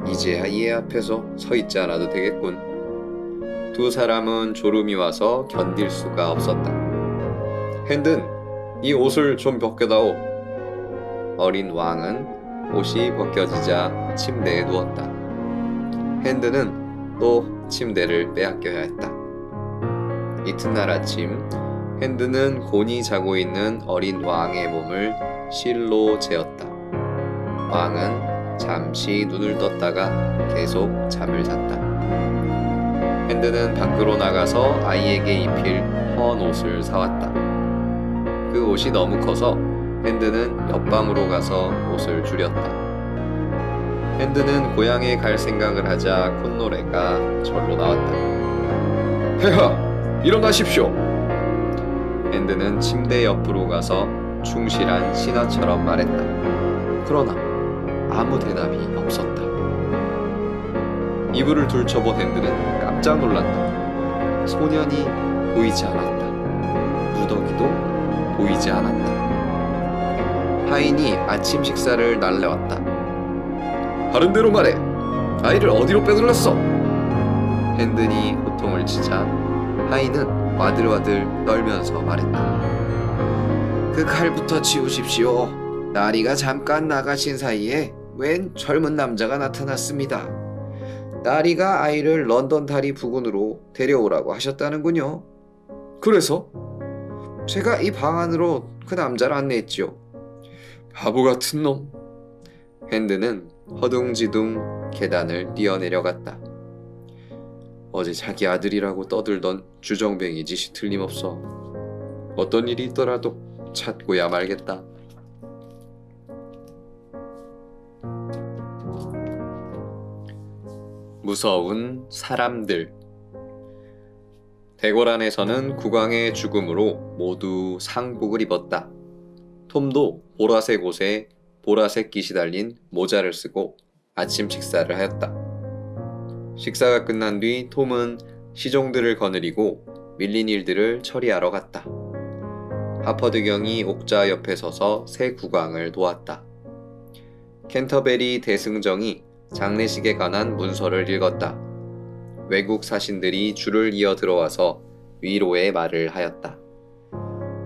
이제야 이 애 앞에서 서 있지 않아도 되겠군. 두 사람은 졸음이 와서 견딜 수가 없었다. 핸든, 이 옷을 좀 벗겨다오. 어린 왕은 옷이 벗겨지자 침대에 누웠다. 핸든은 또 침대를 빼앗겨야 했다. 이튿날 아침, 핸든은 곤히 자고 있는 어린 왕의 몸을 실로 재었다. 왕은 잠시 눈을 떴다가 계속 잠을 잤다. 핸드는 밖으로 나가서 아이에게 입힐 헌 옷을 사왔다. 그 옷이 너무 커서 핸드는 옆방으로 가서 옷을 줄였다. 핸드는 고향에 갈 생각을 하자 콧노래가 절로 나왔다. 폐하, 일어나십시오. 핸드는 침대 옆으로 가서 충실한 신하처럼 말했다. 그러나 아무 대답이 없었다. 이불을 둘쳐본 핸드는 깜짝 놀랐다. 소년이 보이지 않았다. 누더기도 보이지 않았다. 하인이 아침 식사를 날려왔다. 바른 대로 말해. 아이를 어디로 빼돌렸어? 핸든이 호통을 치자 하인은 와들와들 떨면서 말했다. 그 칼부터 치우십시오. 나리가 잠깐 나가신 사이에 웬 젊은 남자가 나타났습니다. 나리가 아이를 런던 다리 부근으로 데려오라고 하셨다는군요. 그래서? 제가 이 방 안으로 그 남자를 안내했지요. 바보 같은 놈. 핸드는 허둥지둥 계단을 뛰어내려갔다. 어제 자기 아들이라고 떠들던 주정뱅이 짓이 틀림없어. 어떤 일이 있더라도 찾고야 말겠다. 무서운 사람들. 대궐 안에서는 국왕의 죽음으로 모두 상복을 입었다. 톰도 보라색 옷에 보라색 깃이 달린 모자를 쓰고 아침 식사를 하였다. 식사가 끝난 뒤 톰은 시종들을 거느리고 밀린 일들을 처리하러 갔다. 하퍼드 경이 옥자 옆에 서서 새 국왕을 도왔다. 캔터베리 대승정이 장례식에 관한 문서를 읽었다. 외국 사신들이 줄을 이어 들어와서 위로의 말을 하였다.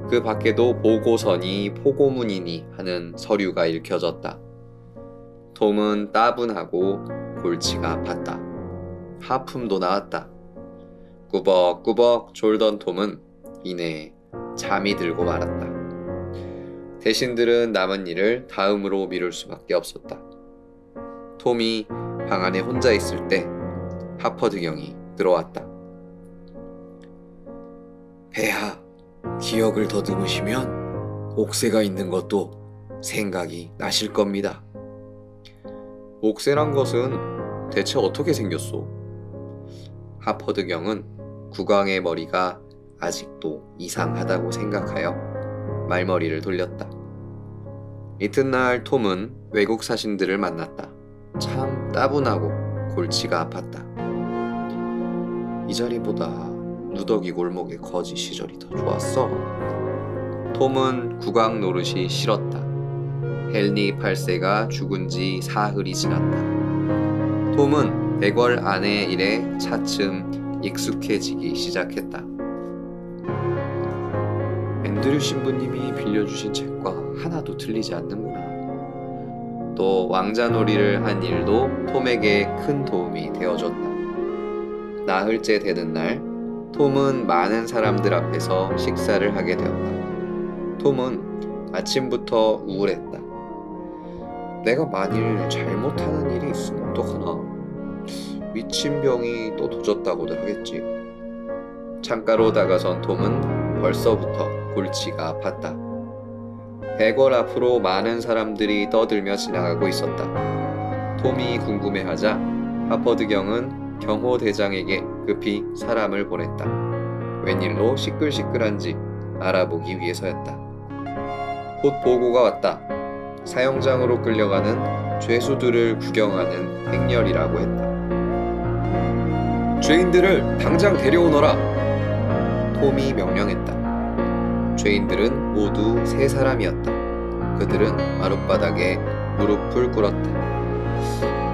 그 밖에도 보고서니 포고문이니 하는 서류가 읽혀졌다. 톰은 따분하고 골치가 아팠다. 하품도 나왔다. 꾸벅꾸벅 졸던 톰은 이내 잠이 들고 말았다. 대신들은 남은 일을 다음으로 미룰 수밖에 없었다. 톰이 방 안에 혼자 있을 때 하퍼드 경이 들어왔다. 폐하, 기억을 더듬으시면 옥새가 있는 것도 생각이 나실 겁니다. 옥새란 것은 대체 어떻게 생겼소? 하퍼드 경은 국왕의 머리가 아직도 이상하다고 생각하여 말머리를 돌렸다. 이튿날 톰은 외국 사신들을 만났다. 참 따분하고 골치가 아팠다. 이 자리보다 누더기 골목의 거지 시절이 더 좋았어. 톰은 국왕 노릇이 싫었다. 헨리 8세가 죽은 지 사흘이 지났다. 톰은 대궐 안의 일에 차츰 익숙해지기 시작했다. 앤드류 신부님이 빌려주신 책과 하나도 틀리지 않는구나. 또 왕자놀이를 한 일도 톰에게 큰 도움이 되어줬다. 나흘째 되는 날, 톰은 많은 사람들 앞에서 식사를 하게 되었다. 톰은 아침부터 우울했다. 내가 만일 잘못하는 일이 있으면 어떡하나? 미친 병이 또 도졌다고들 하겠지. 창가로 다가선 톰은 벌써부터 골치가 아팠다. 대궐 앞으로 많은 사람들이 떠들며 지나가고 있었다. 톰이 궁금해하자 하퍼드 경은 경호대장에게 급히 사람을 보냈다. 웬일로 시끌시끌한지 알아보기 위해서였다. 곧 보고가 왔다. 사형장으로 끌려가는 죄수들을 구경하는 행렬이라고 했다. 죄인들을 당장 데려오너라! 톰이 명령했다. 죄인들은 모두 3사람이었다. 그들은 마룻바닥에 무릎을 꿇었다.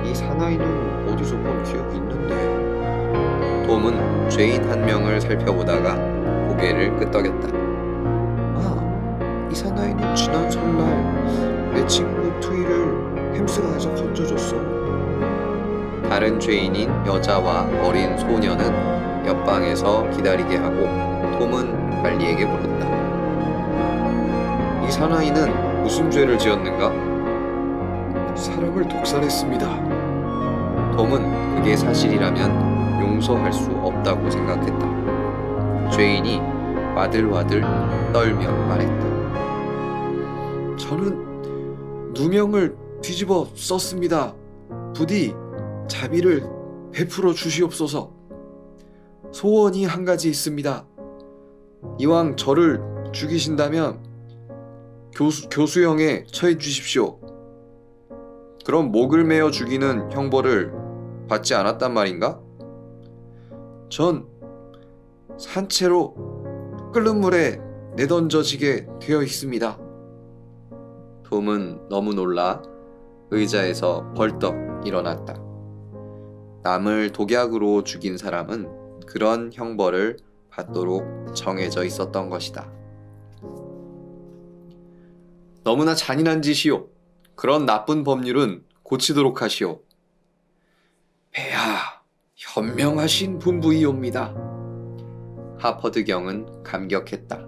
이 사나이는 어디서 본 기억이 있는데. 톰은 죄인 한 명을 살펴보다가 고개를 끄덕였다. 아, 이 사나이는 지난 설날 내 친구 투이를 햄스가에서 건져줬어. 다른 죄인인 여자와 어린 소녀는 옆방에서 기다리게 하고 톰은 관리에게 물었다. 이 사나이는 무슨 죄를 지었는가? 사람을 독살했습니다. 톰은 그게 사실이라면 용서할 수 없다고 생각했다. 죄인이 와들와들 떨며 말했다. 저는 누명을 뒤집어 썼습니다. 부디 자비를 베풀어 주시옵소서. 소원이 한 가지 있습니다. 이왕 저를 죽이신다면 교수형에 처해 주십시오. 그럼 목을 매어 죽이는 형벌을 받지 않았단 말인가? 전 산채로 끓는 물에 내던져지게 되어 있습니다. 톰은 너무 놀라 의자에서 벌떡 일어났다. 남을 독약으로 죽인 사람은 그런 형벌을 받도록 정해져 있었던 것이다. 너무나 잔인한 짓이요. 그런 나쁜 법률은 고치도록 하시오. 폐하, 현명하신 분부이옵니다. 하퍼드 경은 감격했다.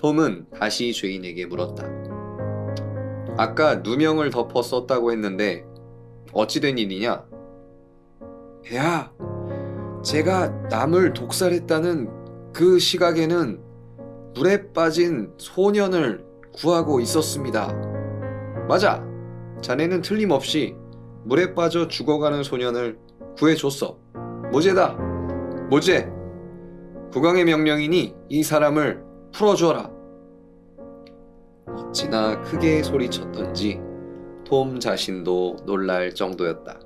톰은 다시 죄인에게 물었다. 아까 누명을 덮어 썼다고 했는데 어찌 된 일이냐? 폐하, 제가 남을 독살했다는 그 시각에는 물에 빠진 소년을 구하고 있었습니다. 맞아. 자네는 틀림없이 물에 빠져 죽어가는 소년을 구해줬어. 모제다. 모제. 국왕의 명령이니 이 사람을 풀어줘라. 어찌나 크게 소리쳤던지 톰 자신도 놀랄 정도였다.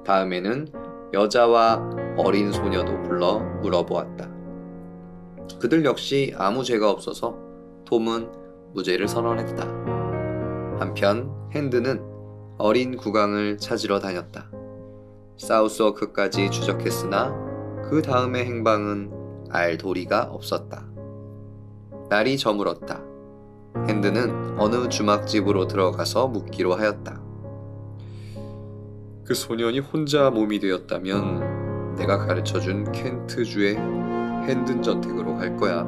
다음에는 여자와 어린 소녀도 불러 물어보았다. 그들 역시 아무 죄가 없어서 톰은 무죄를 선언했다. 한편 핸드는 어린 국왕을 찾으러 다녔다. 사우스워크까지 추적했으나 그 다음의 행방은 알 도리가 없었다. 날이 저물었다. 핸드는 어느 주막집으로 들어가서 묻기로 하였다. 그 소년이 혼자 몸이 되었다면 내가 가르쳐준 켄트주의 핸든 저택으로 갈 거야.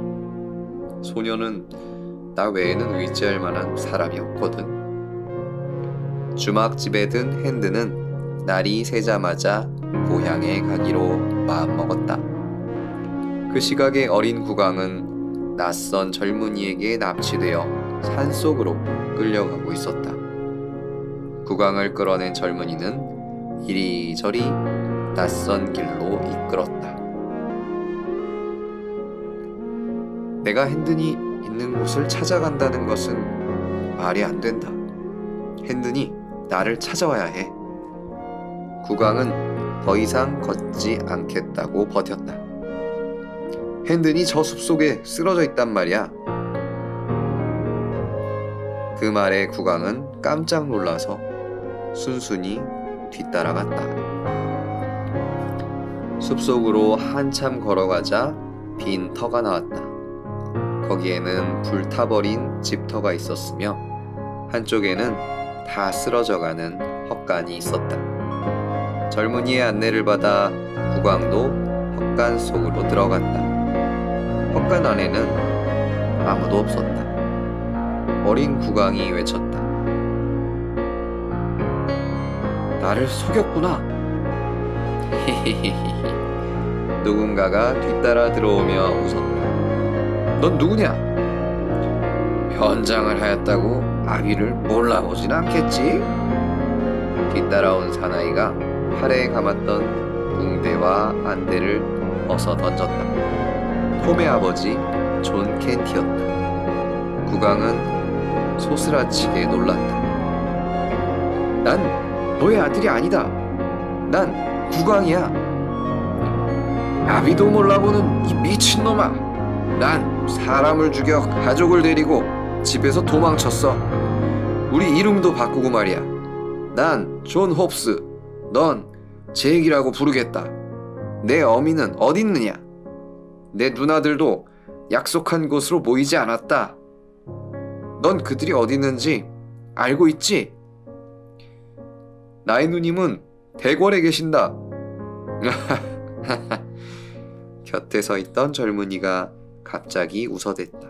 소년은 나 외에는 의지할 만한 사람이 없거든. 주막집에 든 핸드는 날이 새자마자 고향에 가기로 마음먹었다. 그 시각에 어린 국왕은 낯선 젊은이에게 납치되어 산속으로 끌려가고 있었다. 국왕을 끌어낸 젊은이는 이리저리 낯선 길로 이끌었다. 내가 핸든이 있는 곳을 찾아간다는 것은 말이 안 된다. 핸든이 나를 찾아와야 해. 국왕은 더 이상 걷지 않겠다고 버텼다. 핸든이 저 숲속에 쓰러져 있단 말이야. 그 말에 국왕은 깜짝 놀라서 순순히 뒤따라갔다. 숲속으로 한참 걸어가자 빈 터가 나왔다. 거기에는 불타버린 집터가 있었으며 한쪽에는 다 쓰러져가는 헛간이 있었다. 젊은이의 안내를 받아 국왕도 헛간 속으로 들어갔다. 헛간 안에는 아무도 없었다. 어린 국왕이 외쳤다. 나를 속였구나. 히히히히. 누군가가 뒤따라 들어오며 웃었다. 넌 누구냐? 변장을 하였다고 아비를 몰라보진 않겠지? 뒤따라온 사나이가 팔에 감았던 붕대와 안대를 벗어 던졌다. 톰의 아버지 존 켄티였다. 국왕은 소스라치게 놀랐다. 난 너의 아들이 아니다. 난 국왕이야. 아비도 몰라보는 이 미친놈아. 난 사람을 죽여 가족을 데리고 집에서 도망쳤어. 우리 이름도 바꾸고 말이야. 난 존 홉스. 넌 제익이라고 부르겠다. 내 어미는 어딨느냐? 내 누나들도 약속한 곳으로 모이지 않았다. 넌 그들이 어딨는지 알고 있지? 나의 누님은 대궐에 계신다. 곁에 서 있던 젊은이가 갑자기 웃어댔다.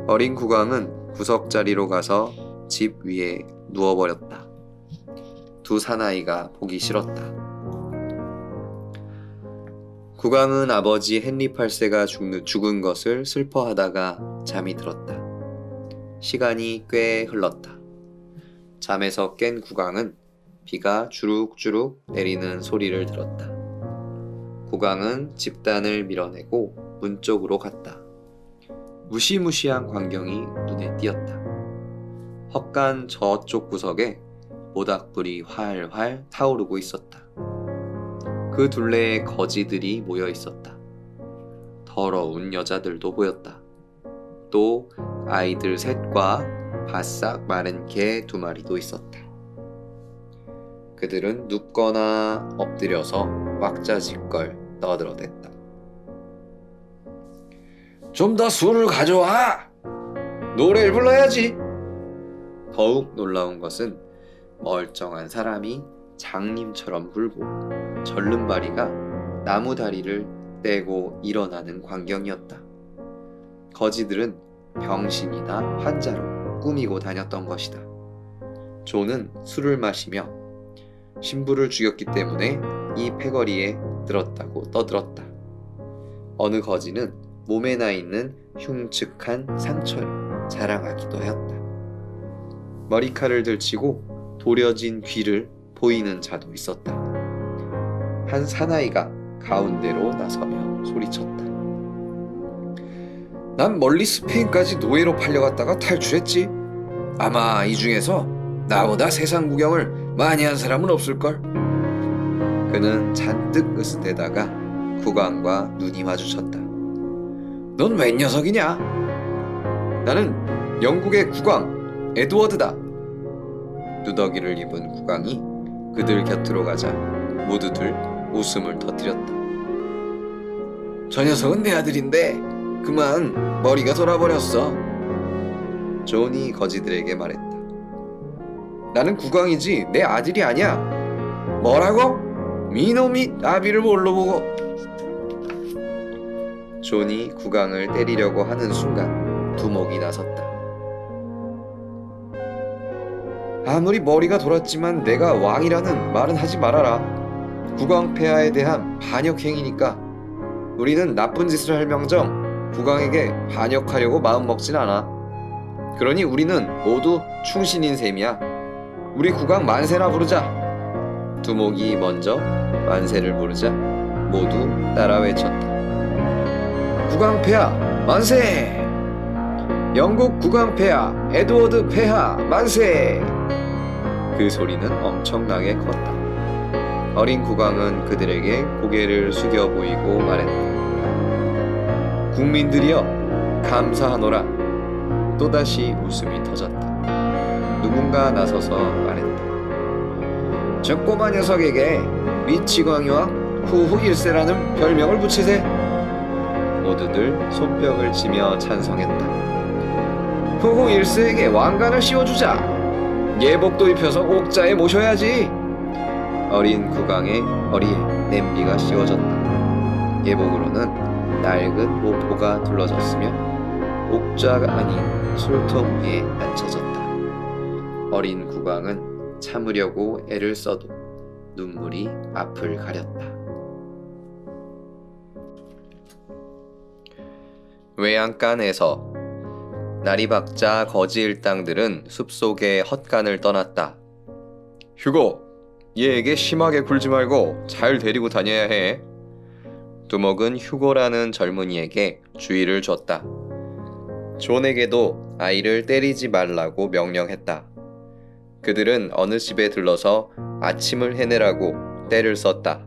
어린 국왕은 구석자리로 가서 집 위에 누워버렸다. 두 사나이가 보기 싫었다. 국왕은 아버지 헨리 8세가 죽은 것을 슬퍼하다가 잠이 들었다. 시간이 꽤 흘렀다. 잠에서 깬 국왕은 비가 주룩주룩 내리는 소리를 들었다. 국왕은 집단을 밀어내고 문 쪽으로 갔다. 무시무시한 광경이 눈에 띄었다. 헛간 저쪽 구석에 모닥불이 활활 타오르고 있었다. 그 둘레에 거지들이 모여 있었다. 더러운 여자들도 보였다. 또 아이들 셋과 바싹 마른 개 2마리도 있었다. 그들은 눕거나 엎드려서 왁자지껄 떠들어댔다. 좀 더 술을 가져와. 노래를 불러야지. 더욱 놀라운 것은 멀쩡한 사람이 장님처럼 굴고 절름발이가 나무 다리를 떼고 일어나는 광경이었다. 거지들은 병신이나 환자로 꾸미고 다녔던 것이다. 존은 술을 마시며 신부를 죽였기 때문에 이 패거리에 들었다고 떠들었다. 어느 거지는 몸에 나 있는 흉측한 상처를 자랑하기도 하였다. 머리칼을 들치고 도려진 귀를 보이는 자도 있었다. 한 사나이가 가운데로 나서며 소리쳤다. 난 멀리 스페인까지 노예로 팔려갔다가 탈출했지. 아마 이 중에서 나보다 세상 구경을 많이 한 사람은 없을걸. 그는 잔뜩 으스대다가 국왕과 눈이 마주쳤다. 넌 웬 녀석이냐? 나는 영국의 국왕 에드워드다. 누더기를 입은 국왕이 그들 곁으로 가자 모두들 웃음을 터뜨렸다. 저 녀석은 내 아들인데 그만 머리가 돌아버렸어. 존이 거지들에게 말했다. 나는 국왕이지 내 아들이 아니야. 뭐라고? 미놈이 아비를 뭘로 보고. 존이 국왕을 때리려고 하는 순간 두목이 나섰다. 아무리 머리가 돌았지만 내가 왕이라는 말은 하지 말아라. 국왕 폐하에 대한 반역 행위니까. 우리는 나쁜 짓을 할 명정 국왕에게 반역하려고 마음먹진 않아. 그러니 우리는 모두 충신인 셈이야. 우리 국왕 만세나 부르자. 두목이 먼저 만세를 부르자 모두 따라 외쳤다. 국왕 폐하 만세! 영국 국왕 폐하 에드워드 폐하 만세! 그 소리는 엄청나게 컸다. 어린 국왕은 그들에게 고개를 숙여 보이고 말했다. 국민들이여 감사하노라. 또다시 웃음이 터졌다. 누군가 나서서 말했다. 저 꼬마 녀석에게 미치광이와 후후 일세라는 별명을 붙이세. 모두들 손뼉을 치며 찬성했다. 후후 일세에게 왕관을 씌워주자. 예복도 입혀서 옥자에 모셔야지. 어린 국왕의 허리에 냄비가 씌워졌다. 예복으로는 낡은 모포가 둘러졌으며 옥자가 아닌 술통 위에 앉혀졌다. 어린 국왕은 참으려고 애를 써도 눈물이 앞을 가렸다. 외양간에서 날이 밝자 거지 일당들은 숲속에 헛간을 떠났다. 휴고, 얘에게 심하게 굴지 말고 잘 데리고 다녀야 해. 두목은 휴고라는 젊은이에게 주의를 줬다. 존에게도 아이를 때리지 말라고 명령했다. 그들은 어느 집에 들러서 아침을 해내라고 때를 썼다.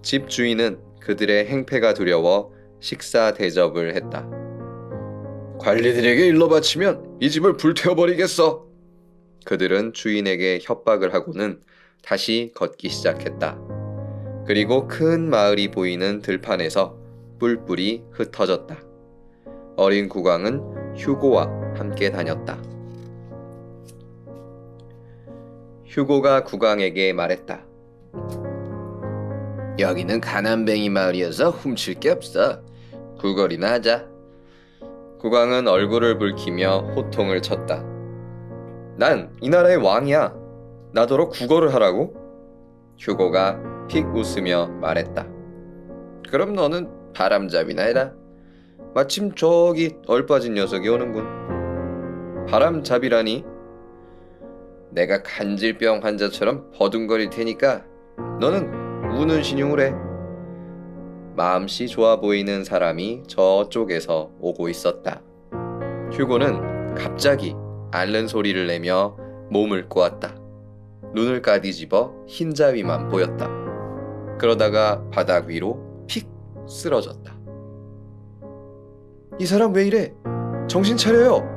집 주인은 그들의 행패가 두려워 식사 대접을 했다. 관리들에게 일러 바치면 이 집을 불태워버리겠어. 그들은 주인에게 협박을 하고는 다시 걷기 시작했다. 그리고 큰 마을이 보이는 들판에서 뿔뿔이 흩어졌다. 어린 국왕은 휴고와 함께 다녔다. 휴고가 국왕에게 말했다. 여기는 가난뱅이 마을이어서 훔칠 게 없어. 구걸이나 하자. 국왕은 얼굴을 붉히며 호통을 쳤다. 난 이 나라의 왕이야. 나더러 구걸을 하라고? 휴고가 픽 웃으며 말했다. 그럼 너는 바람잡이나 해라. 마침 저기 얼빠진 녀석이 오는군. 바람잡이라니? 내가 간질병 환자처럼 버둥거릴 테니까 너는 우는 신용을 해. 마음씨 좋아 보이는 사람이 저쪽에서 오고 있었다. 휴고는 갑자기 앓는 소리를 내며 몸을 꼬았다. 눈을 까디집어 흰자위만 보였다. 그러다가 바닥 위로 픽 쓰러졌다. 이 사람 왜 이래? 정신 차려요!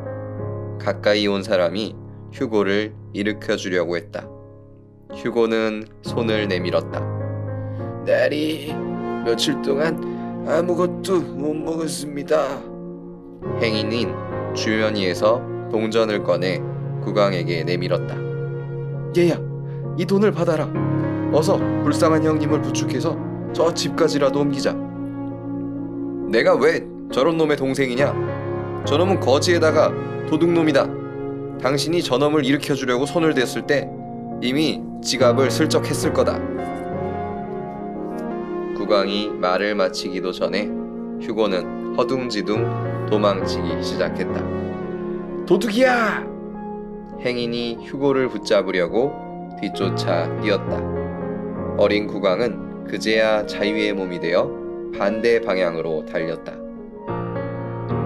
가까이 온 사람이 휴고를 일으켜 주려고 했다. 휴고는 손을 내밀었다. 나리, 며칠 동안 아무것도 못 먹었습니다. 행인인 주머니에서 동전을 꺼내 국왕에게 내밀었다. 얘야, 이 돈을 받아라. 어서 불쌍한 형님을 부축해서 저 집까지라도 옮기자. 내가 왜 저런 놈의 동생이냐? 저놈은 거지에다가 도둑놈이다. 당신이 저놈을 일으켜 주려고 손을 댔을 때 이미 지갑을 슬쩍 했을 거다. 국왕이 말을 마치기도 전에 휴고는 허둥지둥 도망치기 시작했다. 도둑이야! 행인이 휴고를 붙잡으려고 뒤쫓아 뛰었다. 어린 국왕은 그제야 자유의 몸이 되어 반대 방향으로 달렸다.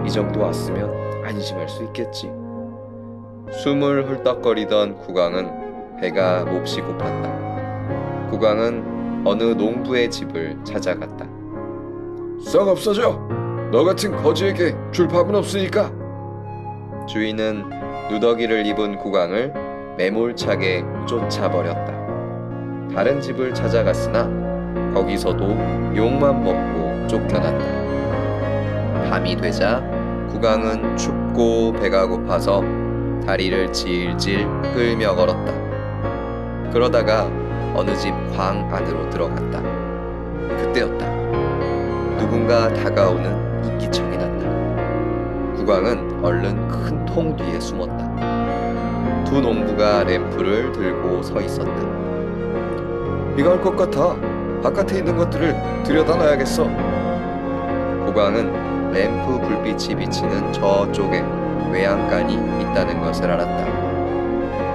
이 정도 왔으면 안심할 수 있겠지. 숨을 헐떡거리던 국왕은 배가 몹시 고팠다. 국왕은 어느 농부의 집을 찾아갔다. 썩 없어져! 너 같은 거지에게 줄 밥은 없으니까. 주인은 누더기를 입은 국왕을 매몰차게 쫓아버렸다. 다른 집을 찾아갔으나 거기서도 욕만 먹고 쫓겨났다. 밤이 되자 국왕은 춥고 배가 고파서 다리를 질질 끌며 걸었다. 그러다가 어느 집 광 안으로 들어갔다. 그때였다. 누군가 다가오는 인기척이 났다. 국왕은 얼른 큰 통 뒤에 숨었다. 두 농부가 램프를 들고 서 있었다. 비가 올 것 같아. 바깥에 있는 것들을 들여다놔야겠어. 국왕은 램프 불빛이 비치는 저쪽에 외양간이 있다는 것을 알았다.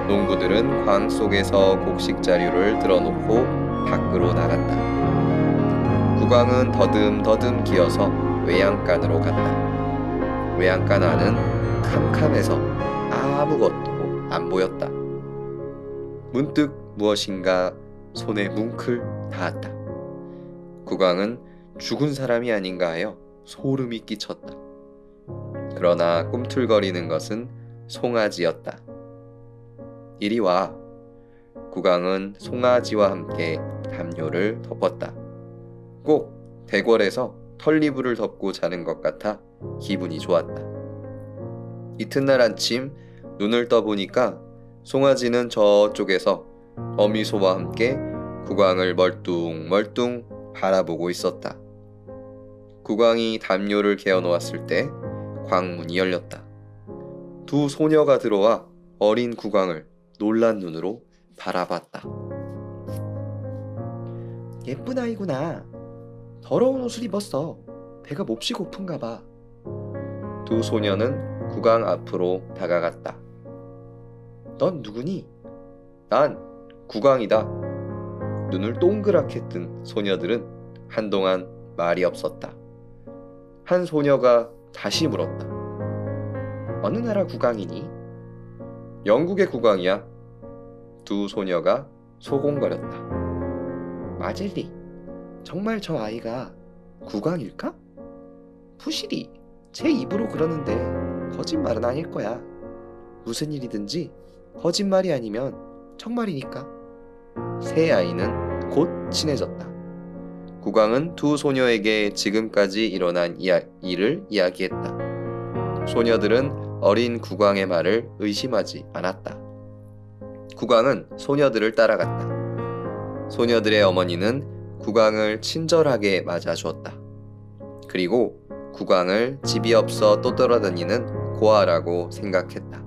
농부들은 광 속에서 곡식 자루를 들어놓고 밖으로 나갔다. 국왕은 더듬더듬 기어서 외양간으로 갔다. 외양간 안은 캄캄해서 아무것도 안 보였다. 문득 무엇인가 손에 뭉클 닿았다. 국왕은 죽은 사람이 아닌가 하여 소름이 끼쳤다. 그러나 꿈틀거리는 것은 송아지였다. 이리 와. 국왕은 송아지와 함께 담요를 덮었다. 꼭 대궐에서 털니부를 덮고 자는 것 같아 기분이 좋았다. 이튿날 아침 눈을 떠보니까 송아지는 저쪽에서 어미소와 함께 국왕을 멀뚱멀뚱 바라보고 있었다. 국왕이 담요를 개어놓았을 때 광문이 열렸다. 두 소녀가 들어와 어린 국왕을 놀란 눈으로 바라봤다. 예쁜 아이구나. 더러운 옷을 입었어. 배가 몹시 고픈가 봐. 두 소녀는 국왕 앞으로 다가갔다. 넌 누구니? 난 국왕이다. 눈을 동그랗게 뜬 소녀들은 한동안 말이 없었다. 한 소녀가 다시 물었다. 어느 나라 국왕이니? 영국의 국왕이야. 두 소녀가 소곤거렸다. 마젤리, 정말 저 아이가 국왕일까? 푸시리, 제 입으로 그러는데 거짓말은 아닐 거야. 무슨 일이든지 거짓말이 아니면 정말이니까. 세 아이는 곧 친해졌다. 국왕은 두 소녀에게 지금까지 일어난 일을 이야기했다. 소녀들은 어린 국왕의 말을 의심하지 않았다. 국왕은 소녀들을 따라갔다. 소녀들의 어머니는 국왕을 친절하게 맞아주었다. 그리고 국왕을 집이 없어 떠돌아다니는 고아라고 생각했다.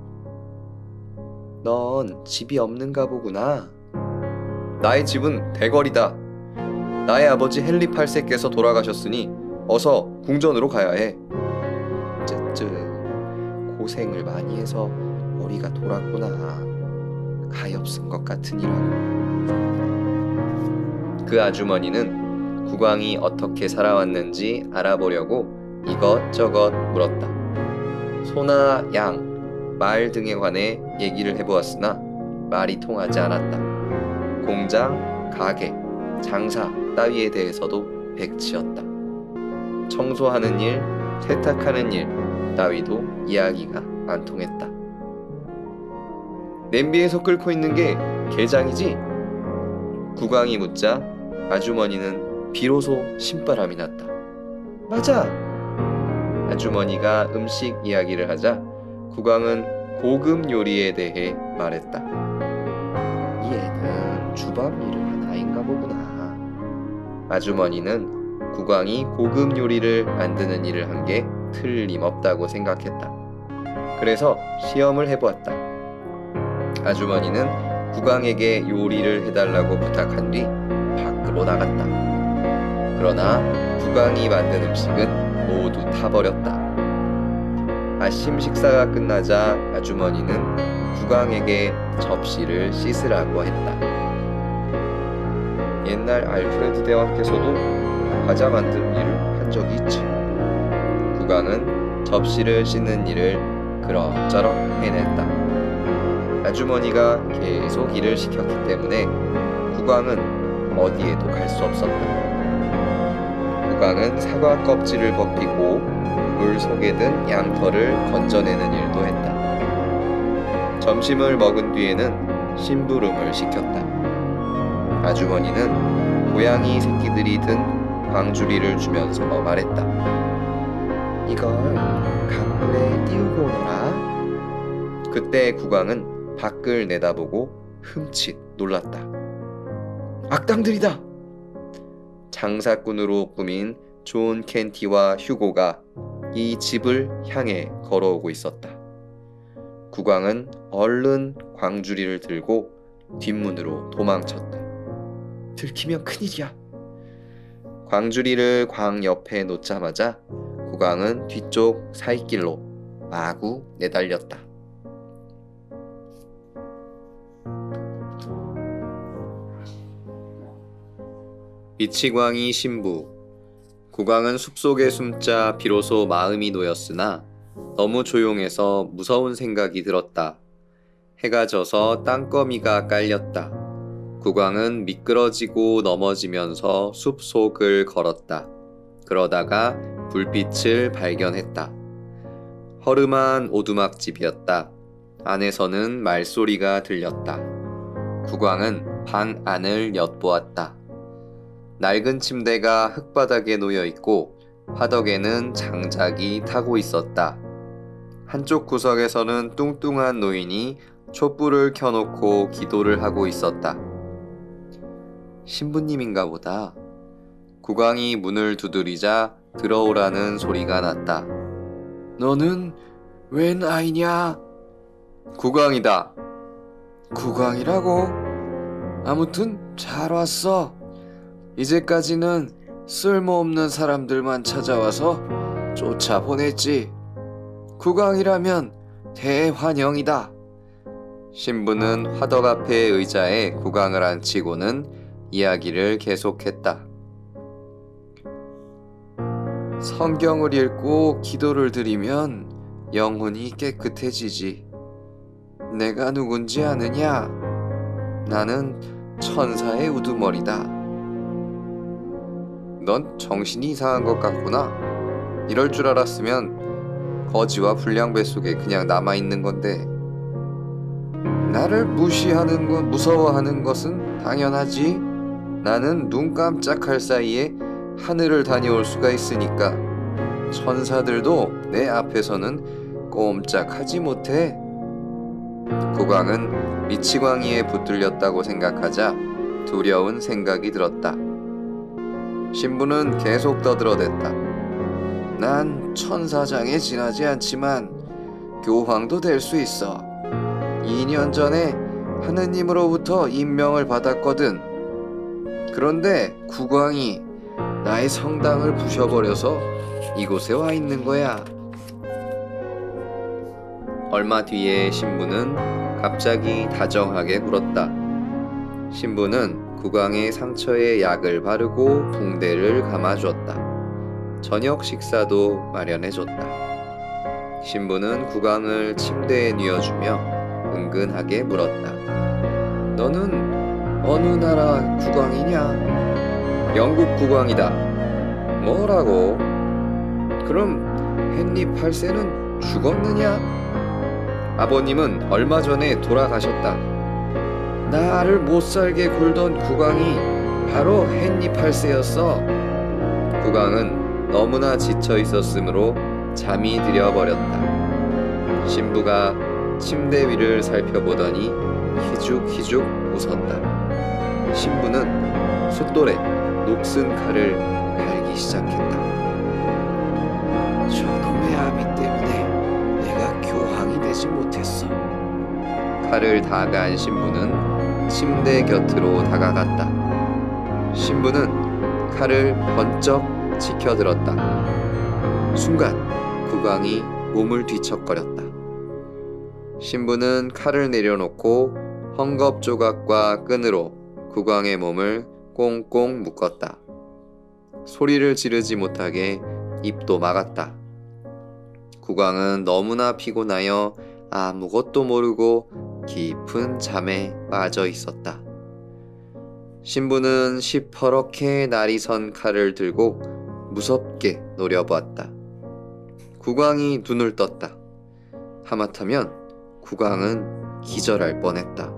넌 집이 없는가 보구나. 나의 집은 대궐이다. 나의 아버지 헨리 8세께서 돌아가셨으니 어서 궁전으로 가야 해. 쯔쯔, 고생을 많이 해서 머리가 돌았구나. 가엾은 것 같으니라고. 그 아주머니는 국왕이 어떻게 살아왔는지 알아보려고 이것저것 물었다. 소나 양, 말 등에 관해 얘기를 해보았으나 말이 통하지 않았다. 공장, 가게, 장사 따위에 대해서도 백치였다. 청소하는 일, 세탁하는 일 따위도 이야기가 안 통했다. 냄비에서 끓고 있는 게 게장이지? 국왕이 묻자 아주머니는 비로소 신바람이 났다. 맞아! 아주머니가 음식 이야기를 하자 국왕은 고급 요리에 대해 말했다. 얘는 주방 일을 한 아인가 보구나. 아주머니는 국왕이 고급 요리를 만드는 일을 한 게 틀림없다고 생각했다. 그래서 시험을 해보았다. 아주머니는 국왕에게 요리를 해달라고 부탁한 뒤 밖으로 나갔다. 그러나 국왕이 만든 음식은 모두 타버렸다. 아침 식사가 끝나자 아주머니는 국왕에게 접시를 씻으라고 했다. 옛날 알프레드 대왕께서도 과자 만드는 일을 한 적이 있지. 국왕은 접시를 씻는 일을 그럭저럭 해냈다. 아주머니가 계속 일을 시켰기 때문에 국왕은 어디에도 갈 수 없었다. 국왕은 사과 껍질을 벗기고 물 속에 든 양털을 건져내는 일도 했다. 점심을 먹은 뒤에는 심부름을 시켰다. 아주머니는 고양이 새끼들이 든 광주리를 주면서 말했다. 이걸 강물에 띄우고 오너라. 그때 국왕은 밖을 내다보고 흠칫 놀랐다. 악당들이다! 장사꾼으로 꾸민 존 켄티와 휴고가 이 집을 향해 걸어오고 있었다. 국왕은 얼른 광주리를 들고 뒷문으로 도망쳤다. 들키면 큰일이야. 광주리를 광 옆에 놓자마자 국왕은 뒤쪽 사이길로 마구 내달렸다. 미치광이 신부. 국왕은 숲속에 숨자 비로소 마음이 놓였으나 너무 조용해서 무서운 생각이 들었다. 해가 져서 땅거미가 깔렸다. 국왕은 미끄러지고 넘어지면서 숲속을 걸었다. 그러다가 불빛을 발견했다. 허름한 오두막집이었다. 안에서는 말소리가 들렸다. 국왕은 방 안을 엿보았다. 낡은 침대가 흙바닥에 놓여 있고 화덕에는 장작이 타고 있었다. 한쪽 구석에서는 뚱뚱한 노인이 촛불을 켜놓고 기도를 하고 있었다. 신부님인가 보다. 국왕이 문을 두드리자 들어오라는 소리가 났다. 너는 웬 아이냐? 국왕이다. 국왕이라고? 아무튼 잘 왔어. 이제까지는 쓸모없는 사람들만 찾아와서 쫓아보냈지. 국왕이라면 대환영이다. 신부는 화덕 앞의 의자에 국왕을 앉히고는 이야기를 계속했다. 성경을 읽고 기도를 드리면 영혼이 깨끗해지지. 내가 누군지 아느냐? 나는 천사의 우두머리다. 넌 정신이 이상한 것 같구나. 이럴 줄 알았으면 거지와 불량 뱃속에 그냥 남아있는 건데. 나를 무서워하는 것은 당연하지. 나는 눈 깜짝할 사이에 하늘을 다녀올 수가 있으니까. 천사들도 내 앞에서는 꼼짝하지 못해. 국왕은 미치광이에 붙들렸다고 생각하자 두려운 생각이 들었다. 신부는 계속 떠들어댔다. 난 천사장에 지나지 않지만 교황도 될 수 있어. 2년 전에 하느님으로부터 임명을 받았거든. 그런데 국왕이 나의 성당을 부셔버려서 이곳에 와 있는 거야. 얼마 뒤에 신부는 갑자기 다정하게 굴었다. 신부는 국왕의 상처에 약을 바르고 붕대를 감아주었다. 저녁 식사도 마련해줬다. 신부는 국왕을 침대에 뉘어주며 은근하게 물었다. 너는 어느 나라 국왕이냐? 영국 국왕이다. 뭐라고? 그럼 헨리 8세는 죽었느냐? 아버님은 얼마 전에 돌아가셨다. 나를 못살게 굴던 국왕이 바로 헨리 8세였어. 국왕은 너무나 지쳐 있었으므로 잠이 들여버렸다. 신부가 침대 위를 살펴보더니 희죽희죽 웃었다. 신부는 숫돌에 녹슨 칼을 갈기 시작했다. 저놈의 아비 때문에 내가 교황이 되지 못했어. 칼을 다간 신부는 침대 곁으로 다가갔다. 신부는 칼을 번쩍 치켜들었다. 순간 국왕이 몸을 뒤척거렸다. 신부는 칼을 내려놓고 헝겊 조각과 끈으로 국왕의 몸을 꽁꽁 묶었다. 소리를 지르지 못하게 입도 막았다. 국왕은 너무나 피곤하여 아무것도 모르고 깊은 잠에 빠져 있었다. 신부는 시퍼렇게 날이 선 칼을 들고 무섭게 노려보았다. 국왕이 눈을 떴다. 하마터면 국왕은 기절할 뻔했다.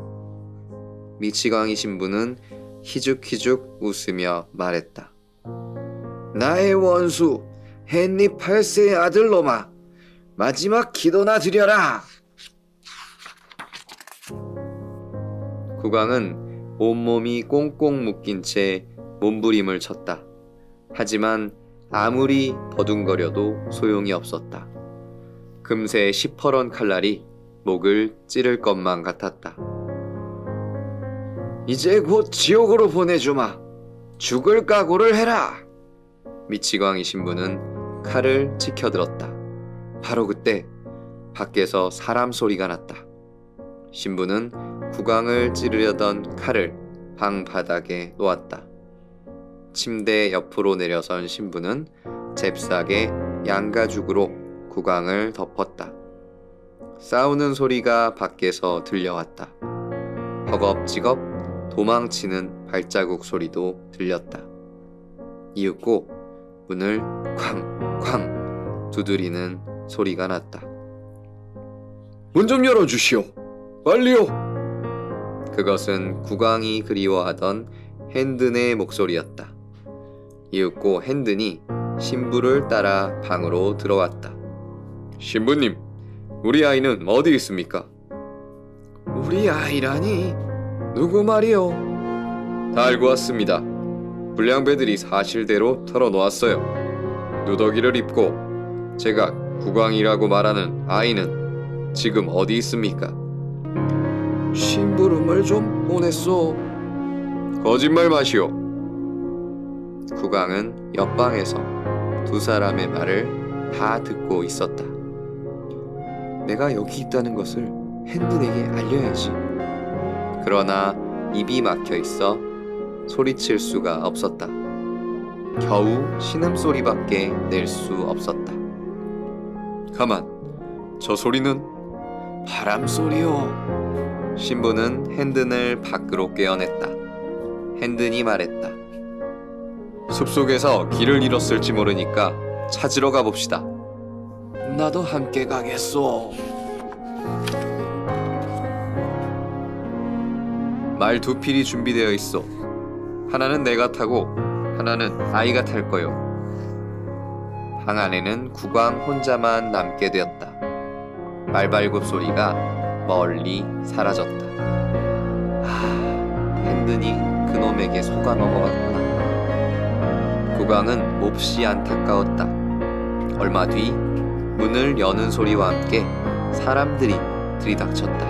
미치광이 신부는 희죽희죽 웃으며 말했다. 나의 원수 헨리 8세의 아들놈아, 마지막 기도나 드려라. 국왕은 온몸이 꽁꽁 묶인 채 몸부림을 쳤다. 하지만 아무리 버둥거려도 소용이 없었다. 금세 시퍼런 칼날이 목을 찌를 것만 같았다. 이제 곧 지옥으로 보내주마. 죽을 각오를 해라. 미치광이 신부는 칼을 치켜들었다. 바로 그때 밖에서 사람 소리가 났다. 신부는 국왕을 찌르려던 칼을 방 바닥에 놓았다. 침대 옆으로 내려선 신부는 잽싸게 양가죽으로 국왕을 덮었다. 싸우는 소리가 밖에서 들려왔다. 허겁지겁 도망치는 발자국 소리도 들렸다. 이윽고 문을 쾅쾅 두드리는 소리가 났다. 문 좀 열어주시오. 빨리요. 그것은 국왕이 그리워하던 핸든의 목소리였다. 이윽고 핸든이 신부를 따라 방으로 들어왔다. 신부님, 우리 아이는 어디 있습니까? 우리 아이라니 누구 말이오? 다 알고 왔습니다. 불량배들이 사실대로 털어놓았어요. 누더기를 입고 제가 국왕이라고 말하는 아이는 지금 어디 있습니까? 심부름을 좀 보냈소. 거짓말 마시오. 국왕은 옆방에서 두 사람의 말을 다 듣고 있었다. 내가 여기 있다는 것을 핸든에게 알려야지. 그러나 입이 막혀 있어 소리칠 수가 없었다. 겨우 신음소리밖에 낼 수 없었다. 가만, 저 소리는 바람 소리요. 신부는 핸든을 밖으로 깨어냈다. 핸든이 말했다. 숲속에서 길을 잃었을지 모르니까 찾으러 가봅시다. 나도 함께 가겠소. 말 두 필이 준비되어 있어. 하나는 내가 타고 하나는 아이가 탈 거요. 방 안에는 국왕 혼자만 남게 되었다. 말발굽 소리가 멀리 사라졌다. 핸든이 그놈에게 속아 넘어갔구나. 국왕은 몹시 안타까웠다. 얼마 뒤 문을 여는 소리와 함께 사람들이 들이닥쳤다.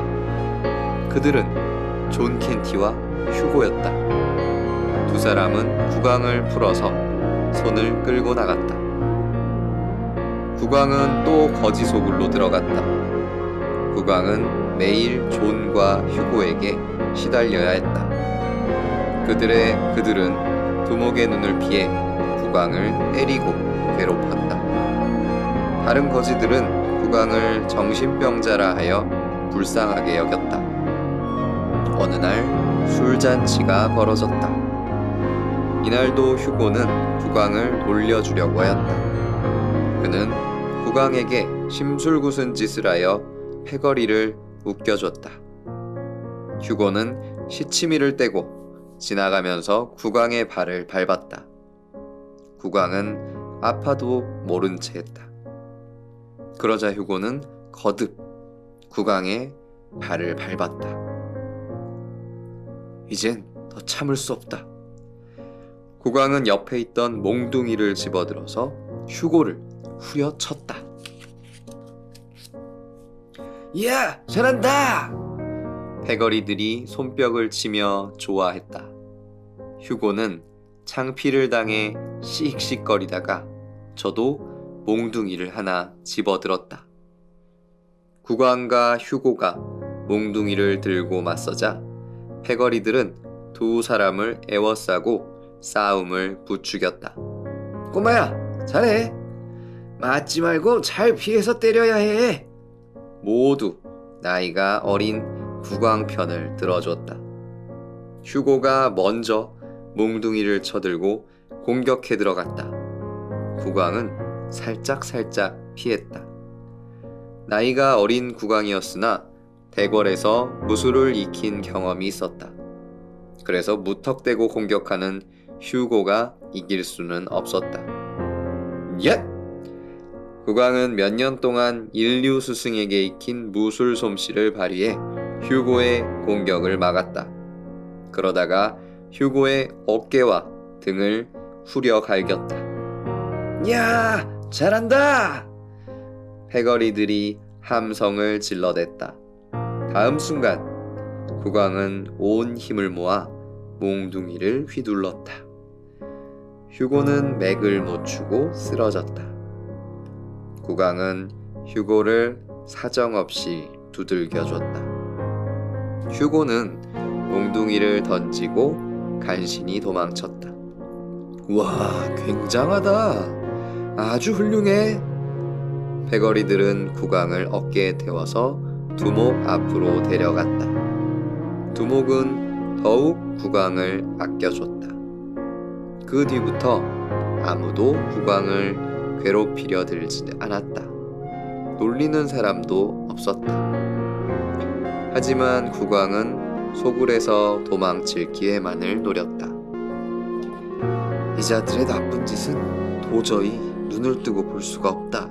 그들은 존 켄티와 휴고였다. 두 사람은 국왕을 풀어서 손을 끌고 나갔다. 국왕은 또 거지 소굴로 들어갔다. 국왕은 매일 존과 휴고에게 시달려야 했다. 그들은 두목의 눈을 피해 국왕을 때리고 괴롭혔다. 다른 거지들은 국왕을 정신병자라 하여 불쌍하게 여겼다. 어느 날 술잔치가 벌어졌다. 이날도 휴고는 국왕을 놀려주려고 하였다. 그는 국왕에게 심술궂은 짓을 하여 패거리를 웃겨줬다. 휴고는 시치미를 떼고 지나가면서 국왕의 발을 밟았다. 국왕은 아파도 모른 채 했다. 그러자 휴고는 거듭 국왕의 발을 밟았다. 이젠 더 참을 수 없다. 국왕은 옆에 있던 몽둥이를 집어들어서 휴고를 후려쳤다. 야, 잘한다. 패거리들이 손뼉을 치며 좋아했다. 휴고는 창피를 당해 씩씩거리다가 저도 몽둥이를 하나 집어들었다. 국왕과 휴고가 몽둥이를 들고 맞서자 패거리들은 두 사람을 에워싸고 싸움을 부추겼다. 꼬마야, 잘해. 맞지 말고 잘 피해서 때려야 해. 모두 나이가 어린 국왕 편을 들어줬다. 휴고가 먼저 몽둥이를 쳐들고 공격해 들어갔다. 국왕은 살짝 피했다. 나이가 어린 국왕이었으나 대궐에서 무술을 익힌 경험이 있었다. 그래서 무턱대고 공격하는 휴고가 이길 수는 없었다. 얏! 국왕은 몇 년 동안 인류 스승에게 익힌 무술 솜씨를 발휘해 휴고의 공격을 막았다. 그러다가 휴고의 어깨와 등을 후려 갈겼다. 야, 잘한다. 패거리들이 함성을 질러댔다. 다음 순간 국왕은 온 힘을 모아 몽둥이를 휘둘렀다. 휴고는 맥을 못 추고 쓰러졌다. 국왕은 휴고를 사정없이 두들겨줬다. 휴고는 몽둥이를 던지고 간신히 도망쳤다. 와, 굉장하다. 아주 훌륭해. 패거리들은 국왕을 어깨에 태워서 두목 앞으로 데려갔다. 두목은 더욱 국왕을 아껴줬다. 그 뒤부터 아무도 국왕을 괴롭히려 들지 않았다. 놀리는 사람도 없었다. 하지만 국왕은 소굴에서 도망칠 기회만을 노렸다. 이 자들의 나쁜 짓은 도저히 눈을 뜨고 볼 수가 없다.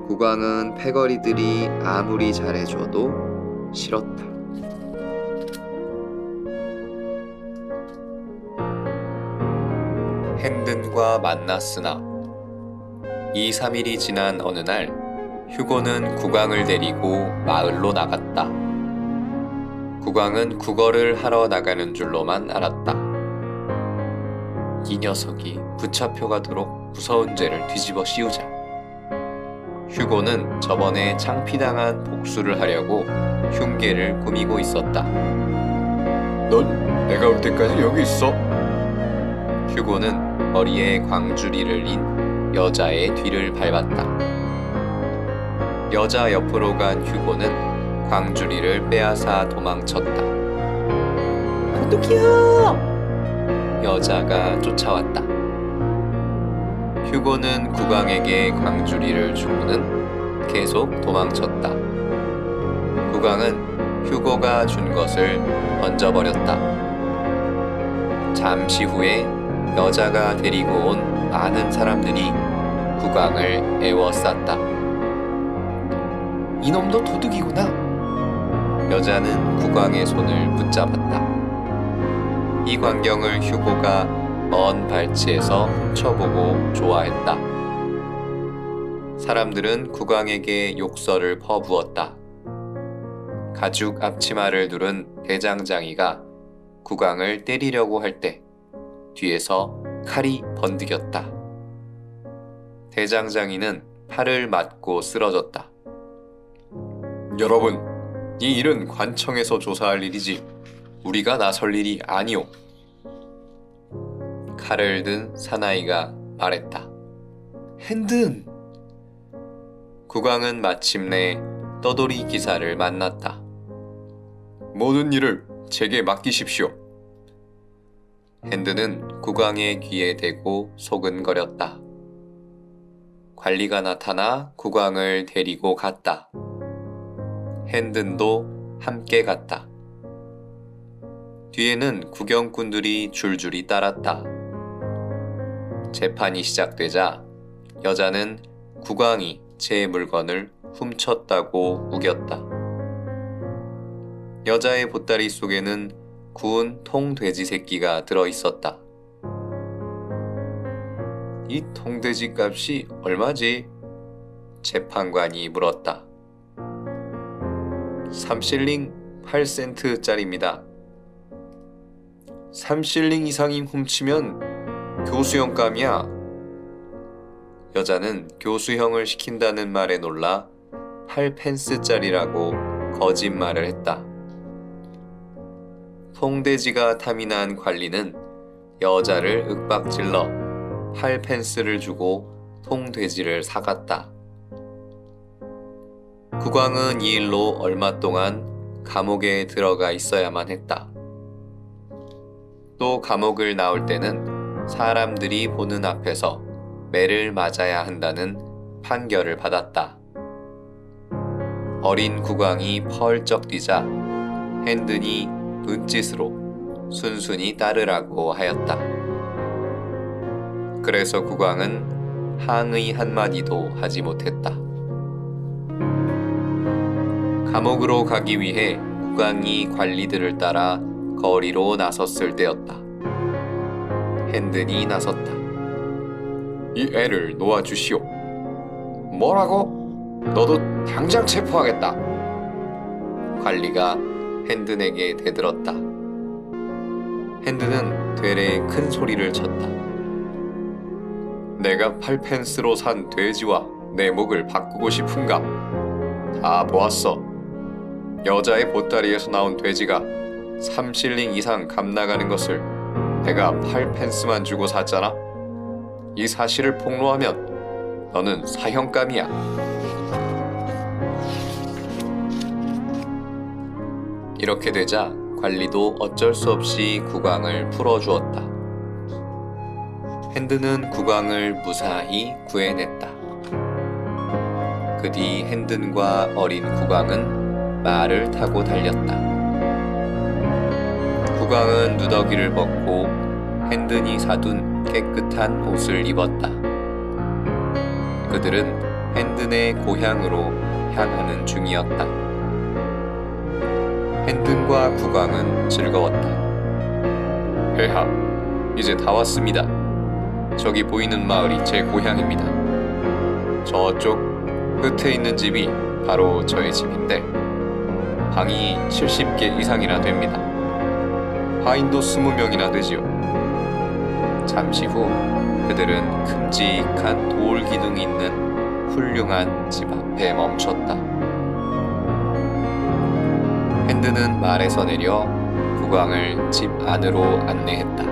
국왕은 패거리들이 아무리 잘해줘도 싫었다. 핸든과 만났으나 2, 3일이 지난 어느 날 휴고는 국왕을 데리고 마을로 나갔다. 국왕은 국어를 하러 나가는 줄로만 알았다. 이 녀석이 붙잡혀가도록 무서운 죄를 뒤집어 씌우자. 휴고는 저번에 창피당한 복수를 하려고 흉계를 꾸미고 있었다. 넌 내가 올 때까지 여기 있어. 휴고는 머리에 광주리를 린 여자의 뒤를 밟았다. 여자 옆으로 간 휴고는 광주리를 빼앗아 도망쳤다. 도둑이야! 여자가 쫓아왔다. 휴고는 국왕에게 광주리를 주고는 계속 도망쳤다. 국왕은 휴고가 준 것을 던져버렸다. 잠시 후에 여자가 데리고 온 많은 사람들이 국왕을 애워쌌다. 이놈도 도둑이구나. 여자는 국왕의 손을 붙잡았다. 이 광경을 휴고가 먼 발치에서 훔쳐보고 좋아했다. 사람들은 국왕에게 욕설을 퍼부었다. 가죽 앞치마를 두른 대장장이가 국왕을 때리려고 할 때 뒤에서 칼이 번득였다. 대장장이는 팔을 맞고 쓰러졌다. 여러분, 이 일은 관청에서 조사할 일이지 우리가 나설 일이 아니오. 칼을 든 사나이가 말했다. 핸든! 국왕은 마침내 떠돌이 기사를 만났다. 모든 일을 제게 맡기십시오. 핸드는 국왕의 귀에 대고 소근거렸다. 관리가 나타나 국왕을 데리고 갔다. 핸든도 함께 갔다. 뒤에는 구경꾼들이 줄줄이 따랐다. 재판이 시작되자 여자는 국왕이 제 물건을 훔쳤다고 우겼다. 여자의 보따리 속에는 구운 통돼지 새끼가 들어있었다. 이 통돼지 값이 얼마지? 재판관이 물었다. 3실링 8센트짜리입니다. 3실링 이상이 훔치면 교수형감이야. 여자는 교수형을 시킨다는 말에 놀라 8펜스짜리라고 거짓말을 했다. 통돼지가 탐이 난 관리는 여자를 윽박질러 8펜스를 주고 통돼지를 사갔다. 국왕은 이 일로 얼마 동안 감옥에 들어가 있어야만 했다. 또 감옥을 나올 때는 사람들이 보는 앞에서 매를 맞아야 한다는 판결을 받았다. 어린 국왕이 펄쩍 뛰자 핸든이 눈짓으로 순순히 따르라고 하였다. 그래서 국왕은 항의 한마디도 하지 못했다. 감옥으로 가기 위해 국왕이 관리들을 따라 거리로 나섰을 때였다. 핸든이 나섰다. 이 애를 놓아주시오. 뭐라고? 너도 당장 체포하겠다. 관리가 핸든에게 대들었다. 핸든은 되레 큰 소리를 쳤다. 내가 8펜스로 산 돼지와 내 목을 바꾸고 싶은가? 다 보았어. 여자의 보따리에서 나온 돼지가 3실링 이상 값 나가는 것을 내가 8펜스만 주고 샀잖아. 이 사실을 폭로하면 너는 사형감이야. 이렇게 되자 관리도 어쩔 수 없이 국왕을 풀어주었다. 핸든은 국왕을 무사히 구해냈다. 그 뒤 핸든과 어린 국왕은 말을 타고 달렸다. 국왕은 누더기를 벗고 핸든이 사둔 깨끗한 옷을 입었다. 그들은 핸든의 고향으로 향하는 중이었다. 핸든과 국왕은 즐거웠다. 폐하, 이제 다 왔습니다. 저기 보이는 마을이 제 고향입니다. 저쪽 끝에 있는 집이 바로 저의 집인데 방이 70개 이상이나 됩니다. 하인도 20명이나 되지요. 잠시 후 그들은 큼직한 돌 기둥이 있는 훌륭한 집 앞에 멈췄다. 핸드는 말에서 내려 국왕을 집 안으로 안내했다.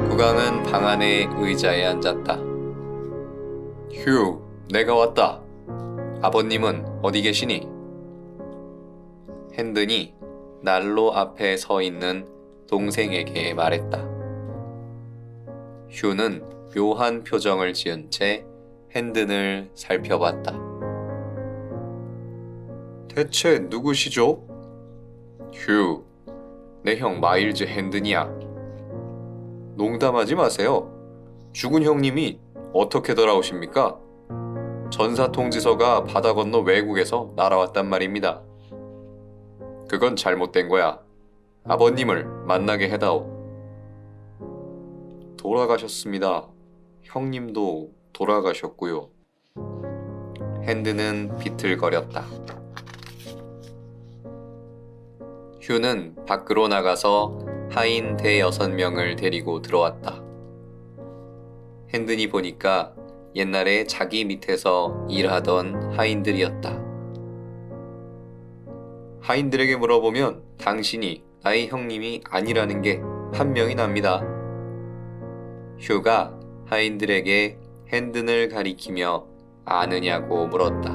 국왕은 방 안의 의자에 앉았다. 휴, 내가 왔다. 아버님은 어디 계시니? 핸든이 난로 앞에 서 있는 동생에게 말했다. 휴는 묘한 표정을 지은 채 핸든을 살펴봤다. 대체 누구시죠? 휴, 내 형 마일즈 핸든이야. 농담하지 마세요. 죽은 형님이 어떻게 돌아오십니까? 전사 통지서가 바다 건너 외국에서 날아왔단 말입니다. 그건 잘못된 거야. 아버님을 만나게 해다오. 돌아가셨습니다. 형님도 돌아가셨고요. 핸드는 비틀거렸다. 휴는 밖으로 나가서 하인 대여섯 명을 데리고 들어왔다. 핸든이 보니까 옛날에 자기 밑에서 일하던 하인들이었다. 하인들에게 물어보면 당신이 나의 형님이 아니라는 게 판명이 납니다. 휴가 하인들에게 핸든을 가리키며 아느냐고 물었다.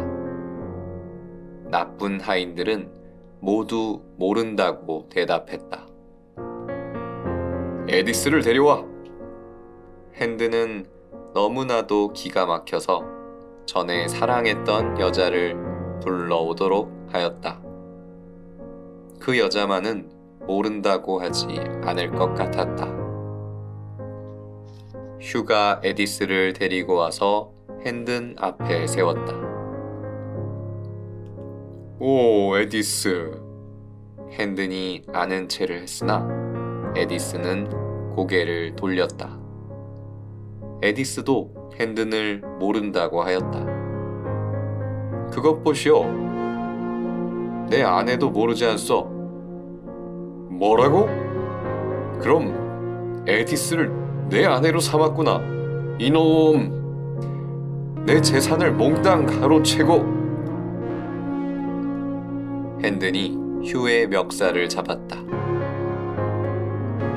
나쁜 하인들은 모두 모른다고 대답했다. 에디스를 데려와! 핸드는 너무나도 기가 막혀서 전에 사랑했던 여자를 불러오도록 하였다. 그 여자만은 모른다고 하지 않을 것 같았다. 휴가 에디스를 데리고 와서 핸든 앞에 세웠다. 오, 에디스. 핸든이 아는 체를 했으나 에디스는 고개를 돌렸다. 에디스도 핸든을 모른다고 하였다. 그것 보시오. 내 아내도 모르지 않소. 뭐라고? 그럼 에디스를 내 아내로 삼았구나. 이놈! 내 재산을 몽땅 가로채고! 핸든이 휴의 멱살을 잡았다.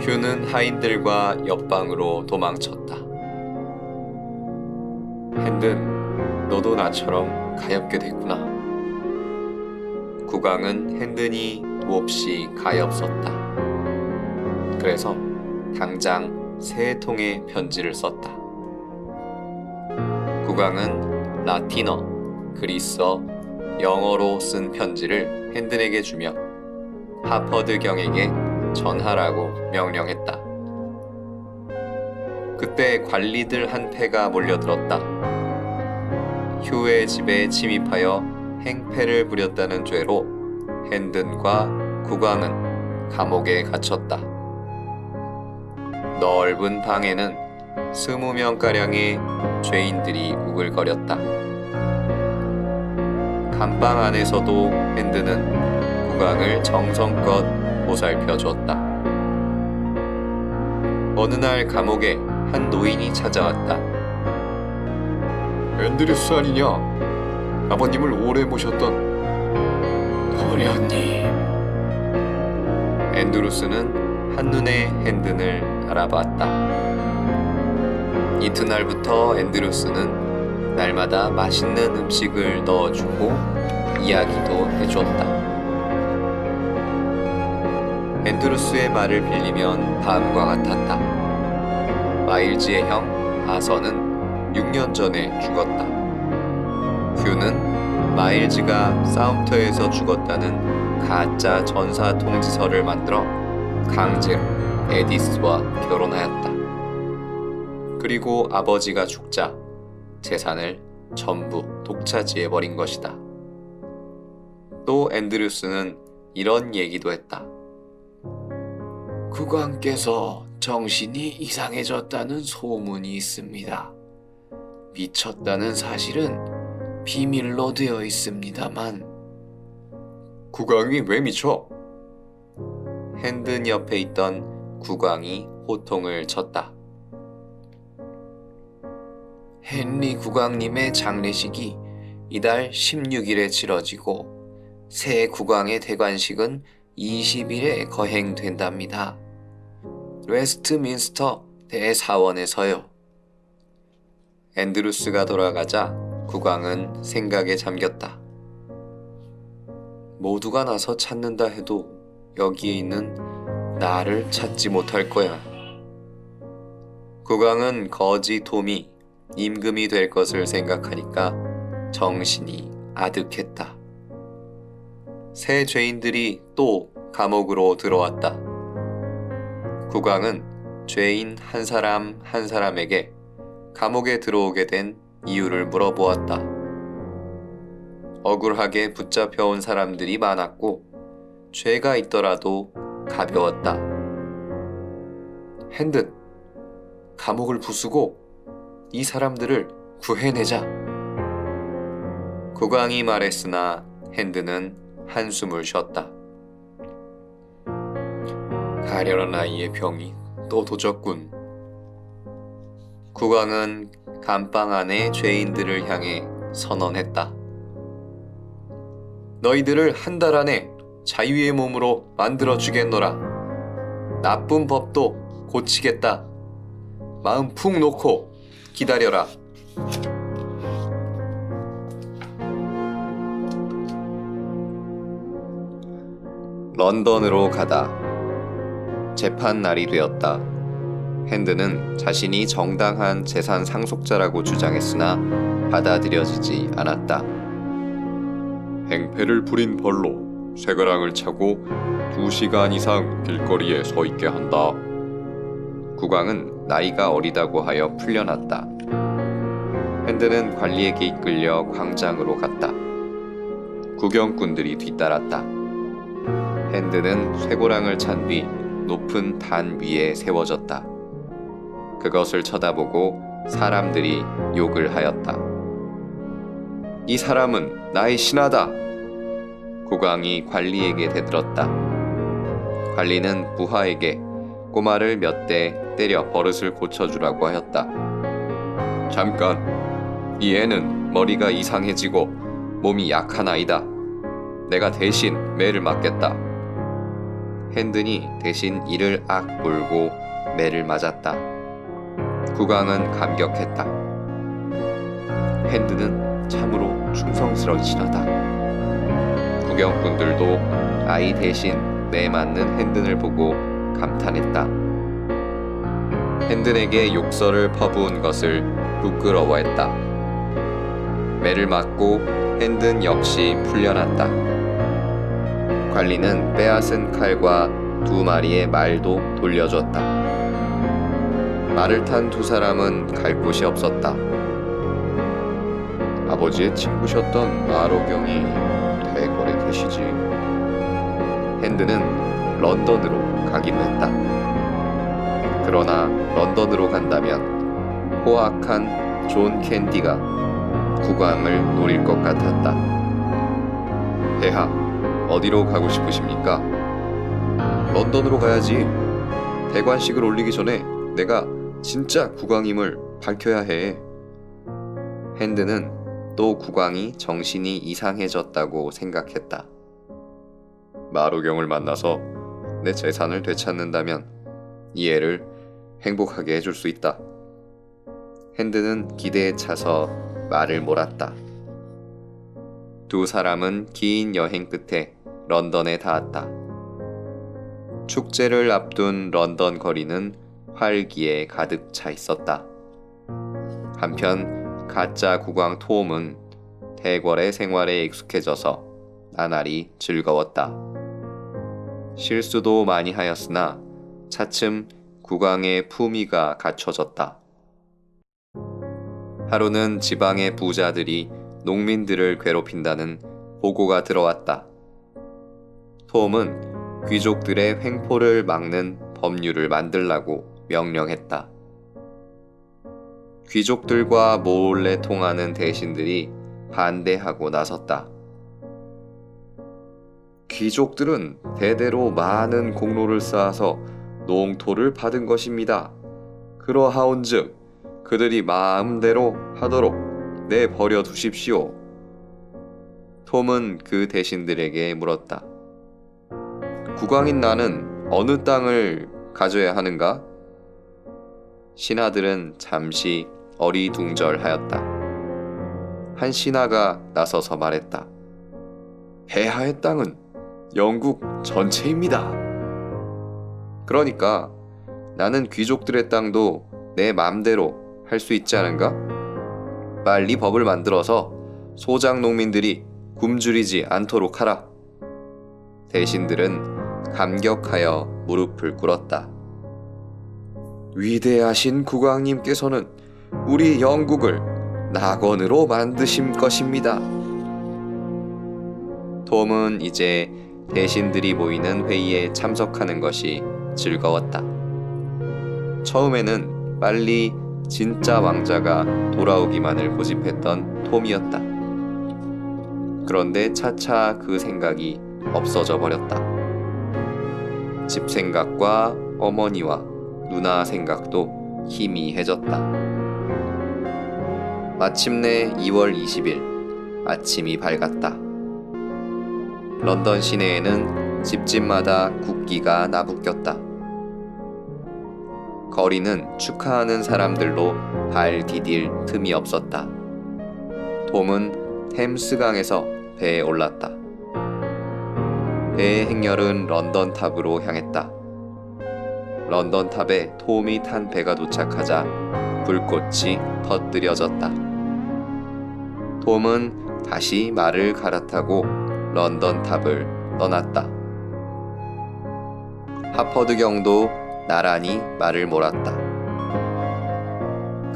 휴는 하인들과 옆방으로 도망쳤다. 핸든, 너도 나처럼 가엾게 됐구나. 국왕은 핸든이 몹시 가엾었다. 그래서 당장 3통의 편지를 썼다. 국왕은 라틴어, 그리스어, 영어로 쓴 편지를 핸든에게 주며 하퍼드 경에게 전하라고 명령했다. 그때 관리들 한 패가 몰려들었다. 휴의 집에 침입하여 행패를 부렸다는 죄로 핸든과 국왕은 감옥에 갇혔다. 넓은 방에는 20명가량의 죄인들이 우글거렸다. 감방 안에서도 핸든은 국왕을 정성껏 보살펴 주었다. 어느 날 감옥에 한 노인이 찾아왔다. 앤드류스 아니냐? 아버님을 오래 모셨던 도련님. 앤드루스는 한눈에 핸든을 알아봤다. 이튿날부터 앤드루스는 날마다 맛있는 음식을 넣어주고 이야기도 해주었다. 앤드루스의 말을 빌리면 다음과 같았다. 마일즈의 형 아서는 6년 전에 죽었다. 휴는 마일즈가 싸움터에서 죽었다는 가짜 전사 통지서를 만들어 강제로 에디스와 결혼하였다. 그리고 아버지가 죽자 재산을 전부 독차지해버린 것이다. 또 앤드루스는 이런 얘기도 했다. 국왕께서 정신이 이상해졌다는 소문이 있습니다. 미쳤다는 사실은 비밀로 되어 있습니다만. 국왕이 왜 미쳐? 핸든 옆에 있던 국왕이 호통을 쳤다. 헨리 국왕님의 장례식이 이달 16일에 치러지고 새 국왕의 대관식은 20일에 거행된답니다. 웨스트민스터 대사원에서요. 앤드루스가 돌아가자 국왕은 생각에 잠겼다. 모두가 나서 찾는다 해도 여기에 있는 나를 찾지 못할 거야. 국왕은 거지 톰이 임금이 될 것을 생각하니까 정신이 아득했다. 새 죄인들이 또 감옥으로 들어왔다. 국왕은 죄인 한 사람 한 사람에게 감옥에 들어오게 된 이유를 물어보았다. 억울하게 붙잡혀온 사람들이 많았고 죄가 있더라도 가벼웠다. 핸든, 감옥을 부수고 이 사람들을 구해내자. 국왕이 말했으나 핸든은 한숨을 쉬었다. 가련한 아이의 병이 또 도졌군. 국왕은 감방 안의 죄인들을 향해 선언했다. 너희들을 한 달 안에 자유의 몸으로 만들어 주겠노라. 나쁜 법도 고치겠다. 마음 푹 놓고 기다려라. 런던으로 가다. 재판 날이 되었다. 핸든은 자신이 정당한 재산 상속자라고 주장했으나 받아들여지지 않았다. 행패를 부린 벌로 쇠가랑을 차고 2시간 이상 길거리에 서 있게 한다. 국왕은 나이가 어리다고 하여 풀려났다. 핸드는 관리에게 이끌려 광장으로 갔다. 구경꾼들이 뒤따랐다. 핸드는 쇠고랑을 찬 뒤 높은 단 위에 세워졌다. 그것을 쳐다보고 사람들이 욕을 하였다. 이 사람은 나의 신하다. 국왕이 관리에게 대들었다. 관리는 부하에게 꼬마를 몇 대 때려 버릇을 고쳐주라고 하였다. 잠깐, 이 애는 머리가 이상해지고 몸이 약한 아이다. 내가 대신 매를 맞겠다. 핸든이 대신 이를 악 물고 매를 맞았다. 국왕은 감격했다. 핸드는 참으로 충성스러운 신하다. 구경꾼들도 아이 대신 매 맞는 핸든을 보고 감탄했다. 핸든에게 욕설을 퍼부은 것을 부끄러워했다. 매를 맞고 핸든 역시 풀려났다. 관리는 빼앗은 칼과 2마리의 말도 돌려줬다. 말을 탄 2사람은 갈 곳이 없었다. 아버지의 친구셨던 마로경이 대궐에 계시지. 핸드는 런던으로 가기로 했다. 그러나 런던으로 간다면 호악한 존 캔디가 국왕을 노릴 것 같았다. 폐하, 어디로 가고 싶으십니까? 런던으로 가야지. 대관식을 올리기 전에 내가 진짜 국왕임을 밝혀야 해. 핸드는 또 국왕이 정신이 이상해졌다고 생각했다. 마로경을 만나서 내 재산을 되찾는다면 이 애를 행복하게 해줄 수 있다. 핸드는 기대에 차서 말을 몰았다. 2사람은 긴 여행 끝에 런던에 닿았다. 축제를 앞둔 런던 거리는 활기에 가득 차 있었다. 한편 가짜 국왕 톰은 대궐의 생활에 익숙해져서 나날이 즐거웠다. 실수도 많이 하였으나 차츰 국왕의 품위가 갖춰졌다. 하루는 지방의 부자들이 농민들을 괴롭힌다는 보고가 들어왔다. 톰은 귀족들의 횡포를 막는 법률을 만들라고 명령했다. 귀족들과 몰래 통하는 대신들이 반대하고 나섰다. 귀족들은 대대로 많은 공로를 쌓아서 농토를 받은 것입니다. 그러하온즉 그들이 마음대로 하도록 내버려 두십시오. 톰은 그 대신들에게 물었다. 국왕인 나는 어느 땅을 가져야 하는가? 신하들은 잠시 어리둥절하였다. 한 신하가 나서서 말했다. 폐하의 땅은 영국 전체입니다. 그러니까 나는 귀족들의 땅도 내 맘대로 할 수 있지 않은가? 빨리 법을 만들어서 소작 농민들이 굶주리지 않도록 하라. 대신들은 감격하여 무릎을 꿇었다. 위대하신 국왕님께서는 우리 영국을 낙원으로 만드신 것입니다. 톰은 이제 대신들이 모이는 회의에 참석하는 것이 즐거웠다. 처음에는 빨리 진짜 왕자가 돌아오기만을 고집했던 톰이었다. 그런데 차차 그 생각이 없어져 버렸다. 집 생각과 어머니와 누나 생각도 희미해졌다. 마침내 2월 20일 아침이 밝았다. 런던 시내에는 집집마다 국기가 나부꼈다. 거리는 축하하는 사람들로 발 디딜 틈이 없었다. 톰은 템스강에서 배에 올랐다. 배의 행렬은 런던 탑으로 향했다. 런던 탑에 톰이 탄 배가 도착하자 불꽃이 터뜨려졌다. 톰은 다시 말을 갈아타고 런던 탑을 떠났다. 하퍼드 경도 나란히 말을 몰았다.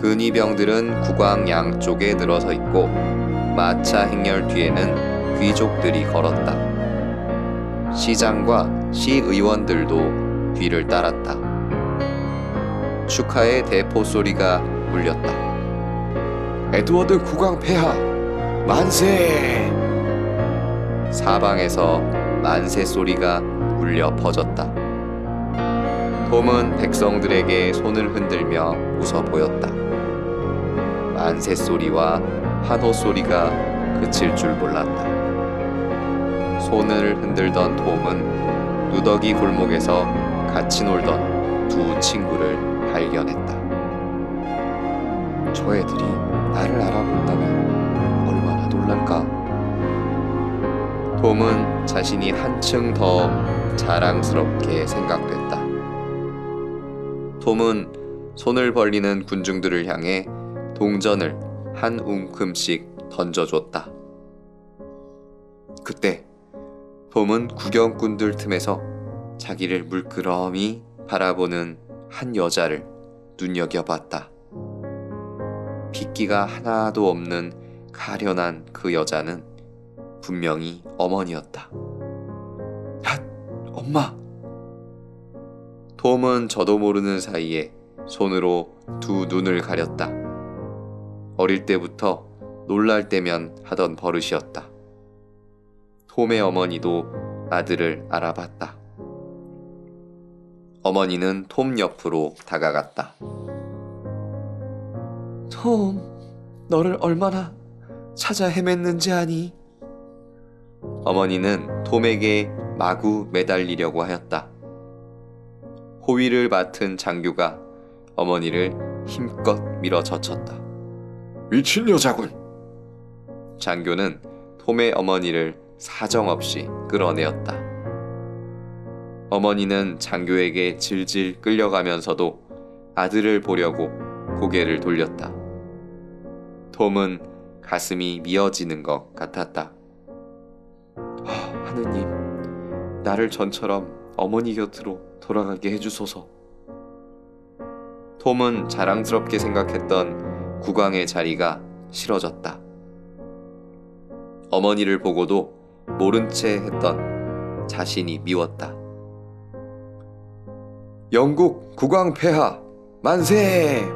근위병들은 국왕 양쪽에 늘어서 있고 마차 행렬 뒤에는 귀족들이 걸었다. 시장과 시의원들도 뒤를 따랐다. 축하의 대포 소리가 울렸다. 에드워드 국왕 폐하 만세! 사방에서 만세 소리가 울려 퍼졌다. 톰은 백성들에게 손을 흔들며 웃어 보였다. 만세 소리와 환호 소리가 그칠 줄 몰랐다. 손을 흔들던 톰은 누더기 골목에서 같이 놀던 두 친구를 발견했다. 저 애들이 나를 알아본다면 얼마나 놀랄까? 톰은 자신이 한층 더 자랑스럽게 생각됐다. 톰은 손을 벌리는 군중들을 향해 동전을 한 움큼씩 던져줬다. 그때 톰은 구경꾼들 틈에서 자기를 물끄러미 바라보는 한 여자를 눈여겨봤다. 핏기가 하나도 없는 가련한 그 여자는 분명히 어머니였다. 야, 엄마! 톰은 저도 모르는 사이에 손으로 두 눈을 가렸다. 어릴 때부터 놀랄 때면 하던 버릇이었다. 톰의 어머니도 아들을 알아봤다. 어머니는 톰 옆으로 다가갔다. 톰, 너를 얼마나 찾아 헤맸는지 아니? 어머니는 톰에게 마구 매달리려고 하였다. 호위를 맡은 장교가 어머니를 힘껏 밀어젖혔다. 미친 여자군! 장교는 톰의 어머니를 사정없이 끌어내었다. 어머니는 장교에게 질질 끌려가면서도 아들을 보려고 고개를 돌렸다. 톰은 가슴이 미어지는 것 같았다. 하느님, 나를 전처럼 어머니 곁으로 돌아가게 해주소서. 톰은 자랑스럽게 생각했던 국왕의 자리가 싫어졌다. 어머니를 보고도 모른 채 했던 자신이 미웠다. 영국 국왕 폐하 만세!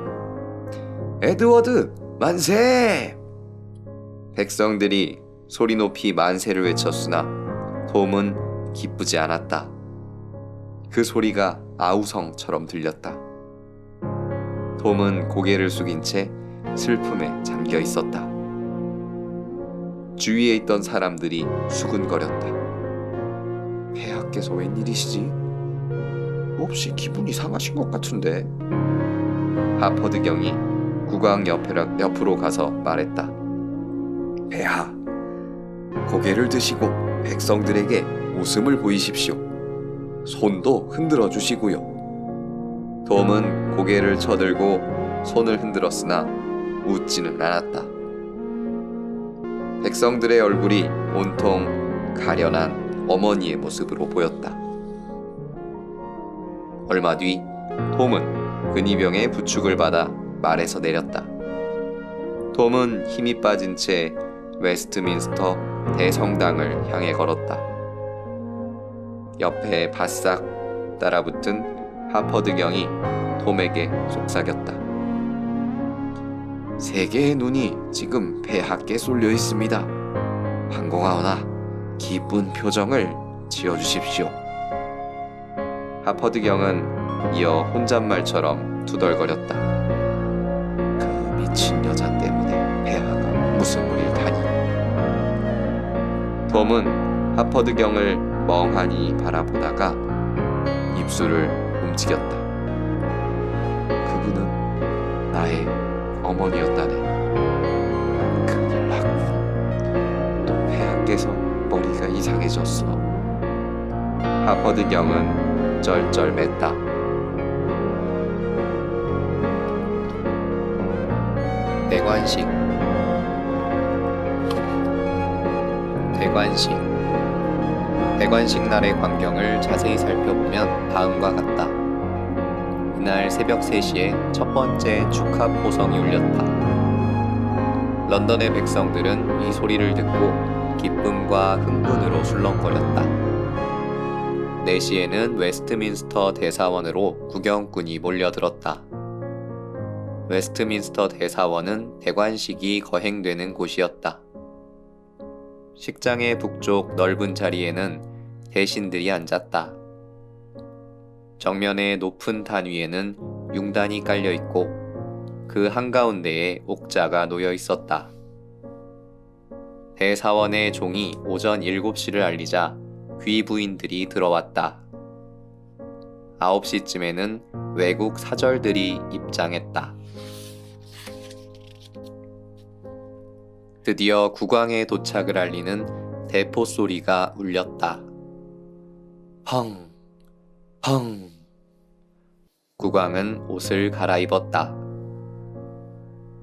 에드워드 만세! 백성들이 소리 높이 만세를 외쳤으나 톰은 기쁘지 않았다. 그 소리가 아우성처럼 들렸다. 톰은 고개를 숙인 채 슬픔에 잠겨 있었다. 주위에 있던 사람들이 수군거렸다. 폐하께서 웬일이시지? 몹시 기분이 상하신 것 같은데. 하퍼드 경이 국왕 옆으로 가서 말했다. 폐하, 고개를 드시고 백성들에게 웃음을 보이십시오. 손도 흔들어 주시고요. 톰은 고개를 쳐들고 손을 흔들었으나 웃지는 않았다. 백성들의 얼굴이 온통 가련한 어머니의 모습으로 보였다. 얼마 뒤 톰은 근위병의 부축을 받아 말에서 내렸다. 톰은 힘이 빠진 채 웨스트민스터 대성당을 향해 걸었다. 옆에 바싹 따라붙은 하퍼드 경이 톰에게 속삭였다. 세계의 눈이 지금 폐하께 쏠려 있습니다. 황공하오나 기쁜 표정을 지어주십시오. 하퍼드 경은 이어 혼잣말처럼 투덜거렸다. 그 미친 여자 때문에 폐하가 무슨 무리를 타니. 톰은 하퍼드 경을 멍하니 바라보다가 입술을 움직였다. 그분은 나의 어머니였다네. 큰일 났군. 또 폐하께서 머리가 이상해졌어. 하퍼드 경은 쩔쩔맸다. 대관식 날의 광경을 자세히 살펴보면 다음과 같다. 그날 새벽 3시에 첫 번째 축하 포성이 울렸다. 런던의 백성들은 이 소리를 듣고 기쁨과 흥분으로 술렁거렸다. 4시에는 웨스트민스터 대사원으로 구경꾼이 몰려들었다. 웨스트민스터 대사원은 대관식이 거행되는 곳이었다. 식장의 북쪽 넓은 자리에는 대신들이 앉았다. 정면의 높은 단 위에는 융단이 깔려 있고 그 한가운데에 옥자가 놓여 있었다. 대사원의 종이 오전 7시를 알리자 귀부인들이 들어왔다. 9시쯤에는 외국 사절들이 입장했다. 드디어 국왕의 도착을 알리는 대포 소리가 울렸다. 펑! 펑! 국왕은 옷을 갈아입었다.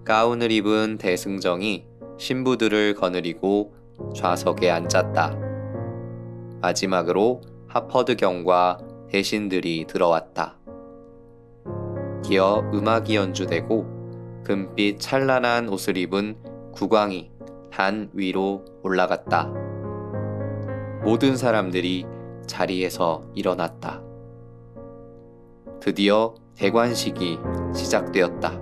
가운을 입은 대승정이 신부들을 거느리고 좌석에 앉았다. 마지막으로 하퍼드 경과 대신들이 들어왔다. 기어 음악이 연주되고 금빛 찬란한 옷을 입은 국왕이 단 위로 올라갔다. 모든 사람들이 자리에서 일어났다. 드디어 대관식이 시작되었다.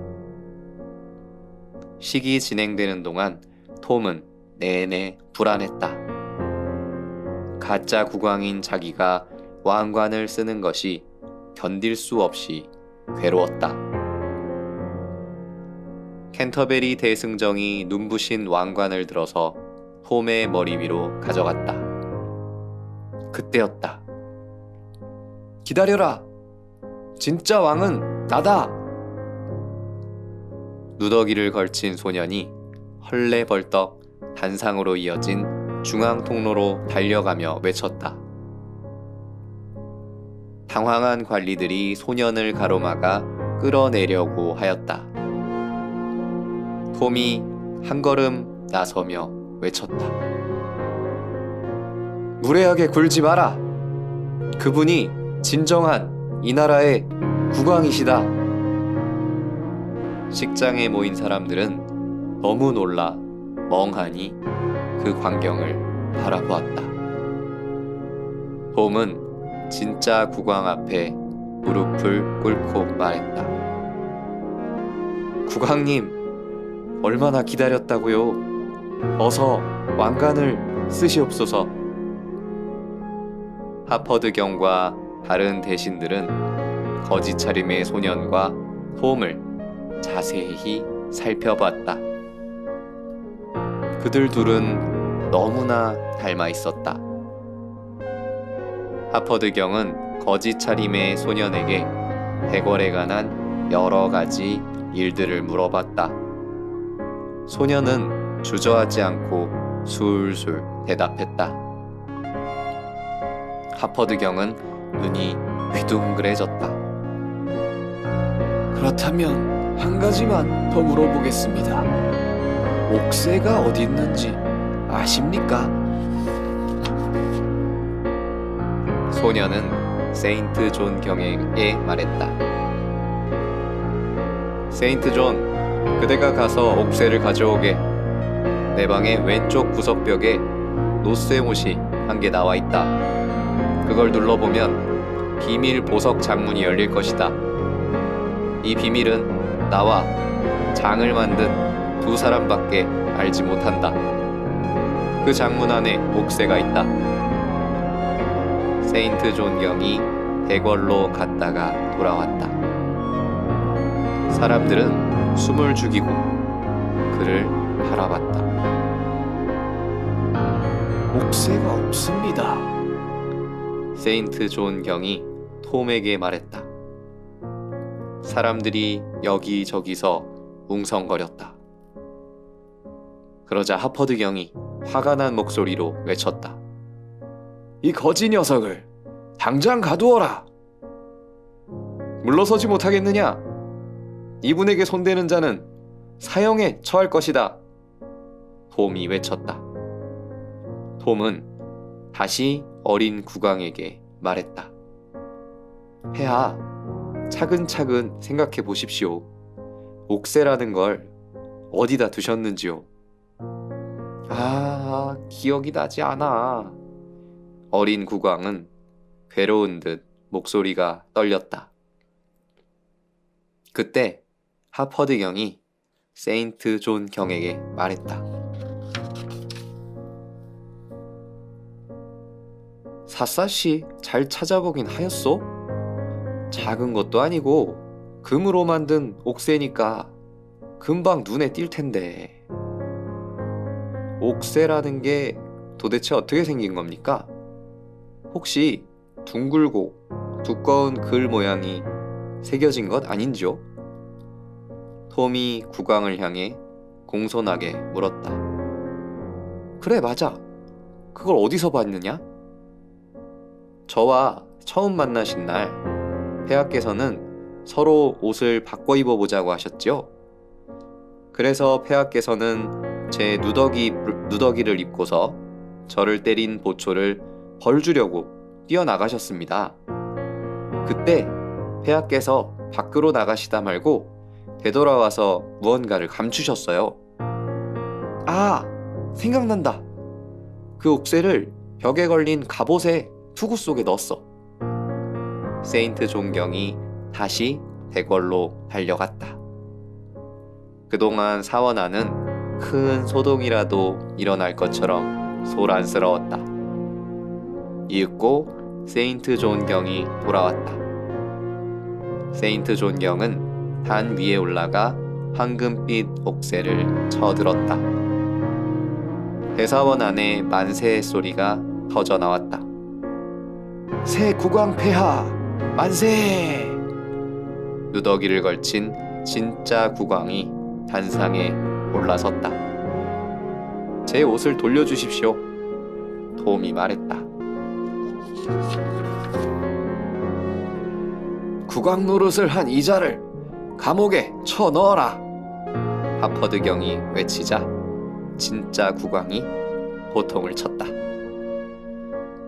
식이 진행되는 동안 톰은 내내 불안했다. 가짜 국왕인 자기가 왕관을 쓰는 것이 견딜 수 없이 괴로웠다. 캔터베리 대승정이 눈부신 왕관을 들어서 톰의 머리 위로 가져갔다. 그때였다. 기다려라! 진짜 왕은 나다! 누더기를 걸친 소년이 헐레벌떡 단상으로 이어진 중앙 통로로 달려가며 외쳤다. 당황한 관리들이 소년을 가로막아 끌어내려고 하였다. 톰이 한 걸음 나서며 외쳤다. 무례하게 굴지 마라. 그분이 진정한 이 나라의 국왕이시다. 식장에 모인 사람들은 너무 놀라 멍하니 그 광경을 바라보았다. 톰은 진짜 국왕 앞에 무릎을 꿇고 말했다. 국왕님, 얼마나 기다렸다고요. 어서 왕관을 쓰시옵소서. 하퍼드 경과 다른 대신들은 거짓 차림의 소년과 톰을 자세히 살펴봤다. 그들 둘은 너무나 닮아 있었다. 하퍼드 경은 거짓 차림의 소년에게 대궐에 관한 여러 가지 일들을 물어봤다. 소년은 주저하지 않고 술술 대답했다. 하퍼드 경은 눈이 휘둥그레졌다. 그렇다면 한 가지만 더 물어보겠습니다. 옥새가 어디 있는지 아십니까? 소년은 세인트 존 경에게 말했다. 세인트 존, 그대가 가서 옥새를 가져오게. 내 방의 왼쪽 구석벽에 노쇠 못이 한 개 나와 있다. 그걸 눌러보면 비밀 보석 장문이 열릴 것이다. 이 비밀은 나와 장을 만든 두 사람밖에 알지 못한다. 그 장문 안에 옥새가 있다. 세인트 존 경이 대궐로 갔다가 돌아왔다. 사람들은 숨을 죽이고 그를 바라봤다. 옥새가 없습니다. 세인트 존 경이 톰에게 말했다. 사람들이 여기저기서 웅성거렸다. 그러자 하퍼드 경이 화가 난 목소리로 외쳤다. 이 거지 녀석을 당장 가두어라. 물러서지 못하겠느냐? 이분에게 손대는 자는 사형에 처할 것이다. 톰이 외쳤다. 톰은 다시 어린 국왕에게 말했다. 폐하, 차근차근 생각해 보십시오. 옥새라는 걸 어디다 두셨는지요? 기억이 나지 않아. 어린 국왕은 괴로운 듯 목소리가 떨렸다. 그때 하퍼드 경이 세인트 존 경에게 말했다. 샅샅이 잘 찾아보긴 하였소? 작은 것도 아니고 금으로 만든 옥새니까 금방 눈에 띌 텐데. 옥새라는 게 도대체 어떻게 생긴 겁니까? 혹시 둥글고 두꺼운 글 모양이 새겨진 것 아닌지요? 톰이 국왕을 향해 공손하게 물었다. 그래, 맞아. 그걸 어디서 봤느냐? 저와 처음 만나신 날 폐하께서는 서로 옷을 바꿔 입어보자고 하셨죠? 그래서 폐하께서는 제 누더기를 입고서 저를 때린 보초를 벌 주려고 뛰어나가셨습니다. 그때 폐하께서 밖으로 나가시다 말고 되돌아와서 무언가를 감추셨어요. 생각난다. 그 옥새를 벽에 걸린 갑옷의 투구 속에 넣었어. 세인트 존 경이 다시 대궐로 달려갔다. 그동안 사원 안은 큰 소동이라도 일어날 것처럼 소란스러웠다. 이윽고 세인트 존 경이 돌아왔다. 세인트 존 경은 단 위에 올라가 황금빛 옥새를 쳐들었다. 대사원 안에 만세 소리가 터져 나왔다. 새 국왕 폐하 만세! 누더기를 걸친 진짜 국왕이 단상에 올라섰다. 제 옷을 돌려주십시오. 톰이 말했다. 국왕 노릇을 한 이자를 감옥에 쳐넣어라. 하퍼드 경이 외치자 진짜 국왕이 호통을 쳤다.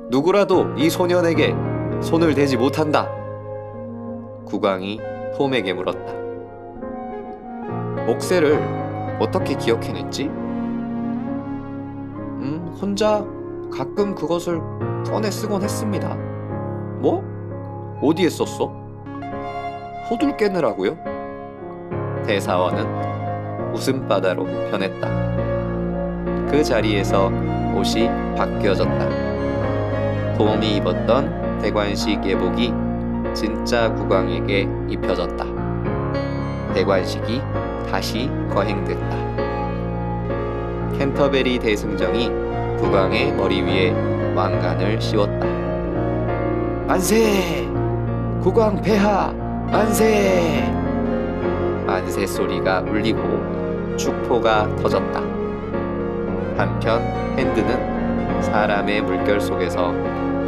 누구라도 이 소년에게 손을 대지 못한다. 국왕이 톰에게 물었다. 옥새를 어떻게 기억해냈지? 혼자 가끔 그것을 꺼내 쓰곤 했습니다. 뭐? 어디에 썼어? 호들 깨느라고요? 대사원은 웃음바다로 변했다. 그 자리에서 옷이 바뀌어졌다. 톰이 입었던 대관식 예복이 진짜 국왕에게 입혀졌다. 대관식이 다시 거행됐다. 캔터베리 대승정이 국왕의 머리 위에 왕관을 씌웠다. 만세! 국왕 폐하! 만세! 만세 소리가 울리고 축포가 터졌다. 한편 핸드는 사람의 물결 속에서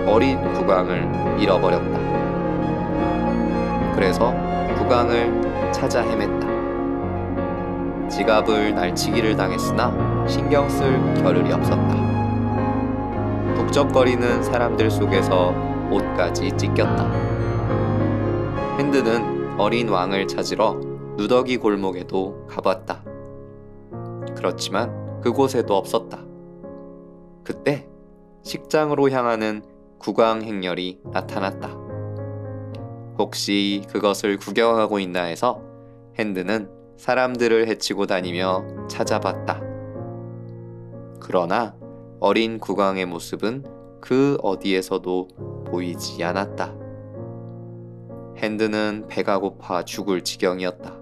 어린 국왕을 잃어버렸다. 그래서 국왕을 찾아 헤맸다. 지갑을 날치기를 당했으나 신경 쓸 겨를이 없었다. 북적거리는 사람들 속에서 옷까지 찢겼다. 핸드는 어린 왕을 찾으러 누더기 골목에도 가봤다. 그렇지만 그곳에도 없었다. 그때 식장으로 향하는 국왕 행렬이 나타났다. 혹시 그것을 구경하고 있나 해서 핸드는 사람들을 헤치고 다니며 찾아봤다. 그러나 어린 국왕의 모습은 그 어디에서도 보이지 않았다. 핸드는 배가 고파 죽을 지경이었다.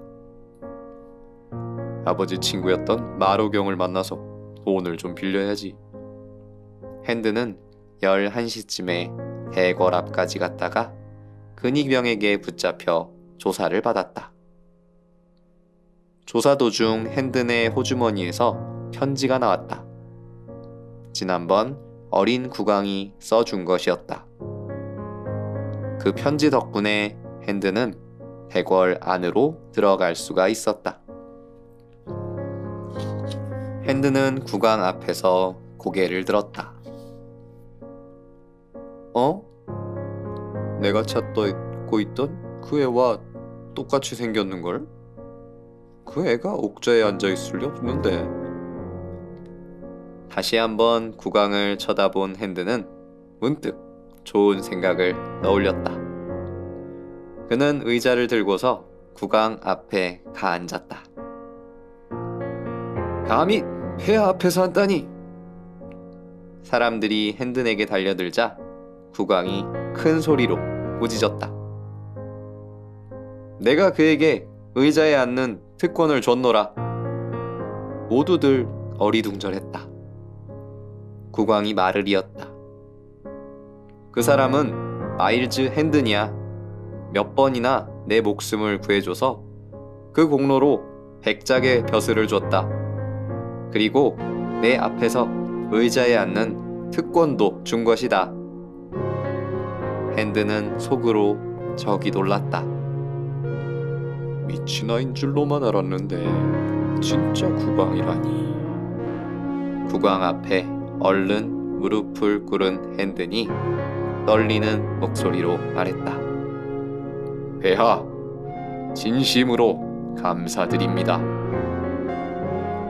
아버지 친구였던 마로경을 만나서 돈을 좀 빌려야지. 핸드는 11시쯤에 대궐 앞까지 갔다가 근위병에게 붙잡혀 조사를 받았다. 조사 도중 핸든의 호주머니에서 편지가 나왔다. 지난번 어린 국왕이 써준 것이었다. 그 편지 덕분에 핸드는 대궐 안으로 들어갈 수가 있었다. 핸드는 국왕 앞에서 고개를 들었다. 내가 찾고 있던 그 애와 똑같이 생겼는걸? 그 애가 옥좌에 앉아있을 리 없는데. 다시 한번 국왕을 쳐다본 핸드는 문득 좋은 생각을 떠올렸다. 그는 의자를 들고서 국왕 앞에 가 앉았다. 감히 폐하 앞에서 한다니! 사람들이 핸든에게 달려들자 국왕이 큰 소리로 꾸짖었다. 내가 그에게 의자에 앉는 특권을 줬노라. 모두들 어리둥절했다. 국왕이 말을 이었다. 그 사람은 마일즈 핸든이야. 몇 번이나 내 목숨을 구해줘서 그 공로로 100짝의 벼슬을 줬다. 그리고 내 앞에서 의자에 앉는 특권도 준 것이다. 핸드는 속으로 적이 놀랐다. 미친 아인 줄로만 알았는데 진짜 국왕이라니. 국왕 앞에 얼른 무릎을 꿇은 핸든이 떨리는 목소리로 말했다. 폐하, 진심으로 감사드립니다.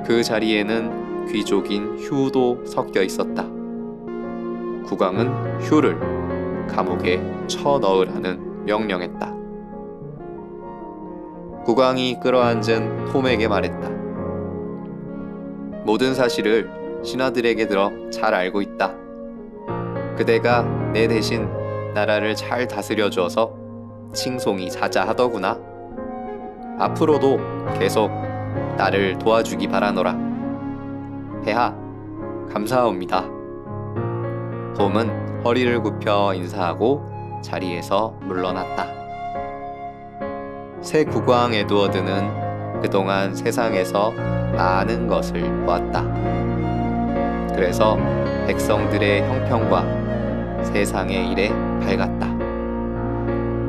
그 자리에는 귀족인 휴도 섞여 있었다. 국왕은 휴를 감옥에 쳐넣으라는 명령했다. 국왕이 끌어앉은 톰에게 말했다. 모든 사실을 신하들에게 들어 잘 알고 있다. 그대가 내 대신 나라를 잘 다스려 주어서 칭송이 자자하더구나. 앞으로도 계속 나를 도와주기 바라노라. 폐하, 감사합니다. 톰은 허리를 굽혀 인사하고 자리에서 물러났다. 새 국왕 에드워드는 그동안 세상에서 많은 것을 보았다. 그래서 백성들의 형편과 세상의 일에 밝았다.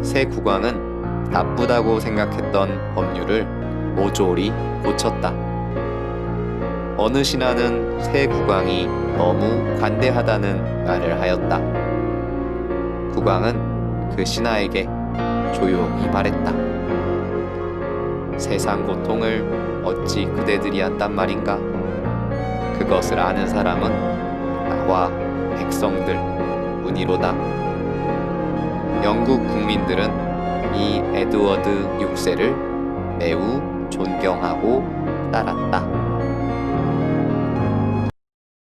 새 국왕은 나쁘다고 생각했던 법률을 모조리 고쳤다. 어느 신하는 새 국왕이 너무 관대하다는 말을 하였다. 국왕은 그 신하에게 조용히 말했다. 세상 고통을 어찌 그대들이 한단 말인가? 그것을 아는 사람은 나와 백성들 뿐이로다. 영국 국민들은 이 에드워드 6세를 매우 존경하고 따랐다.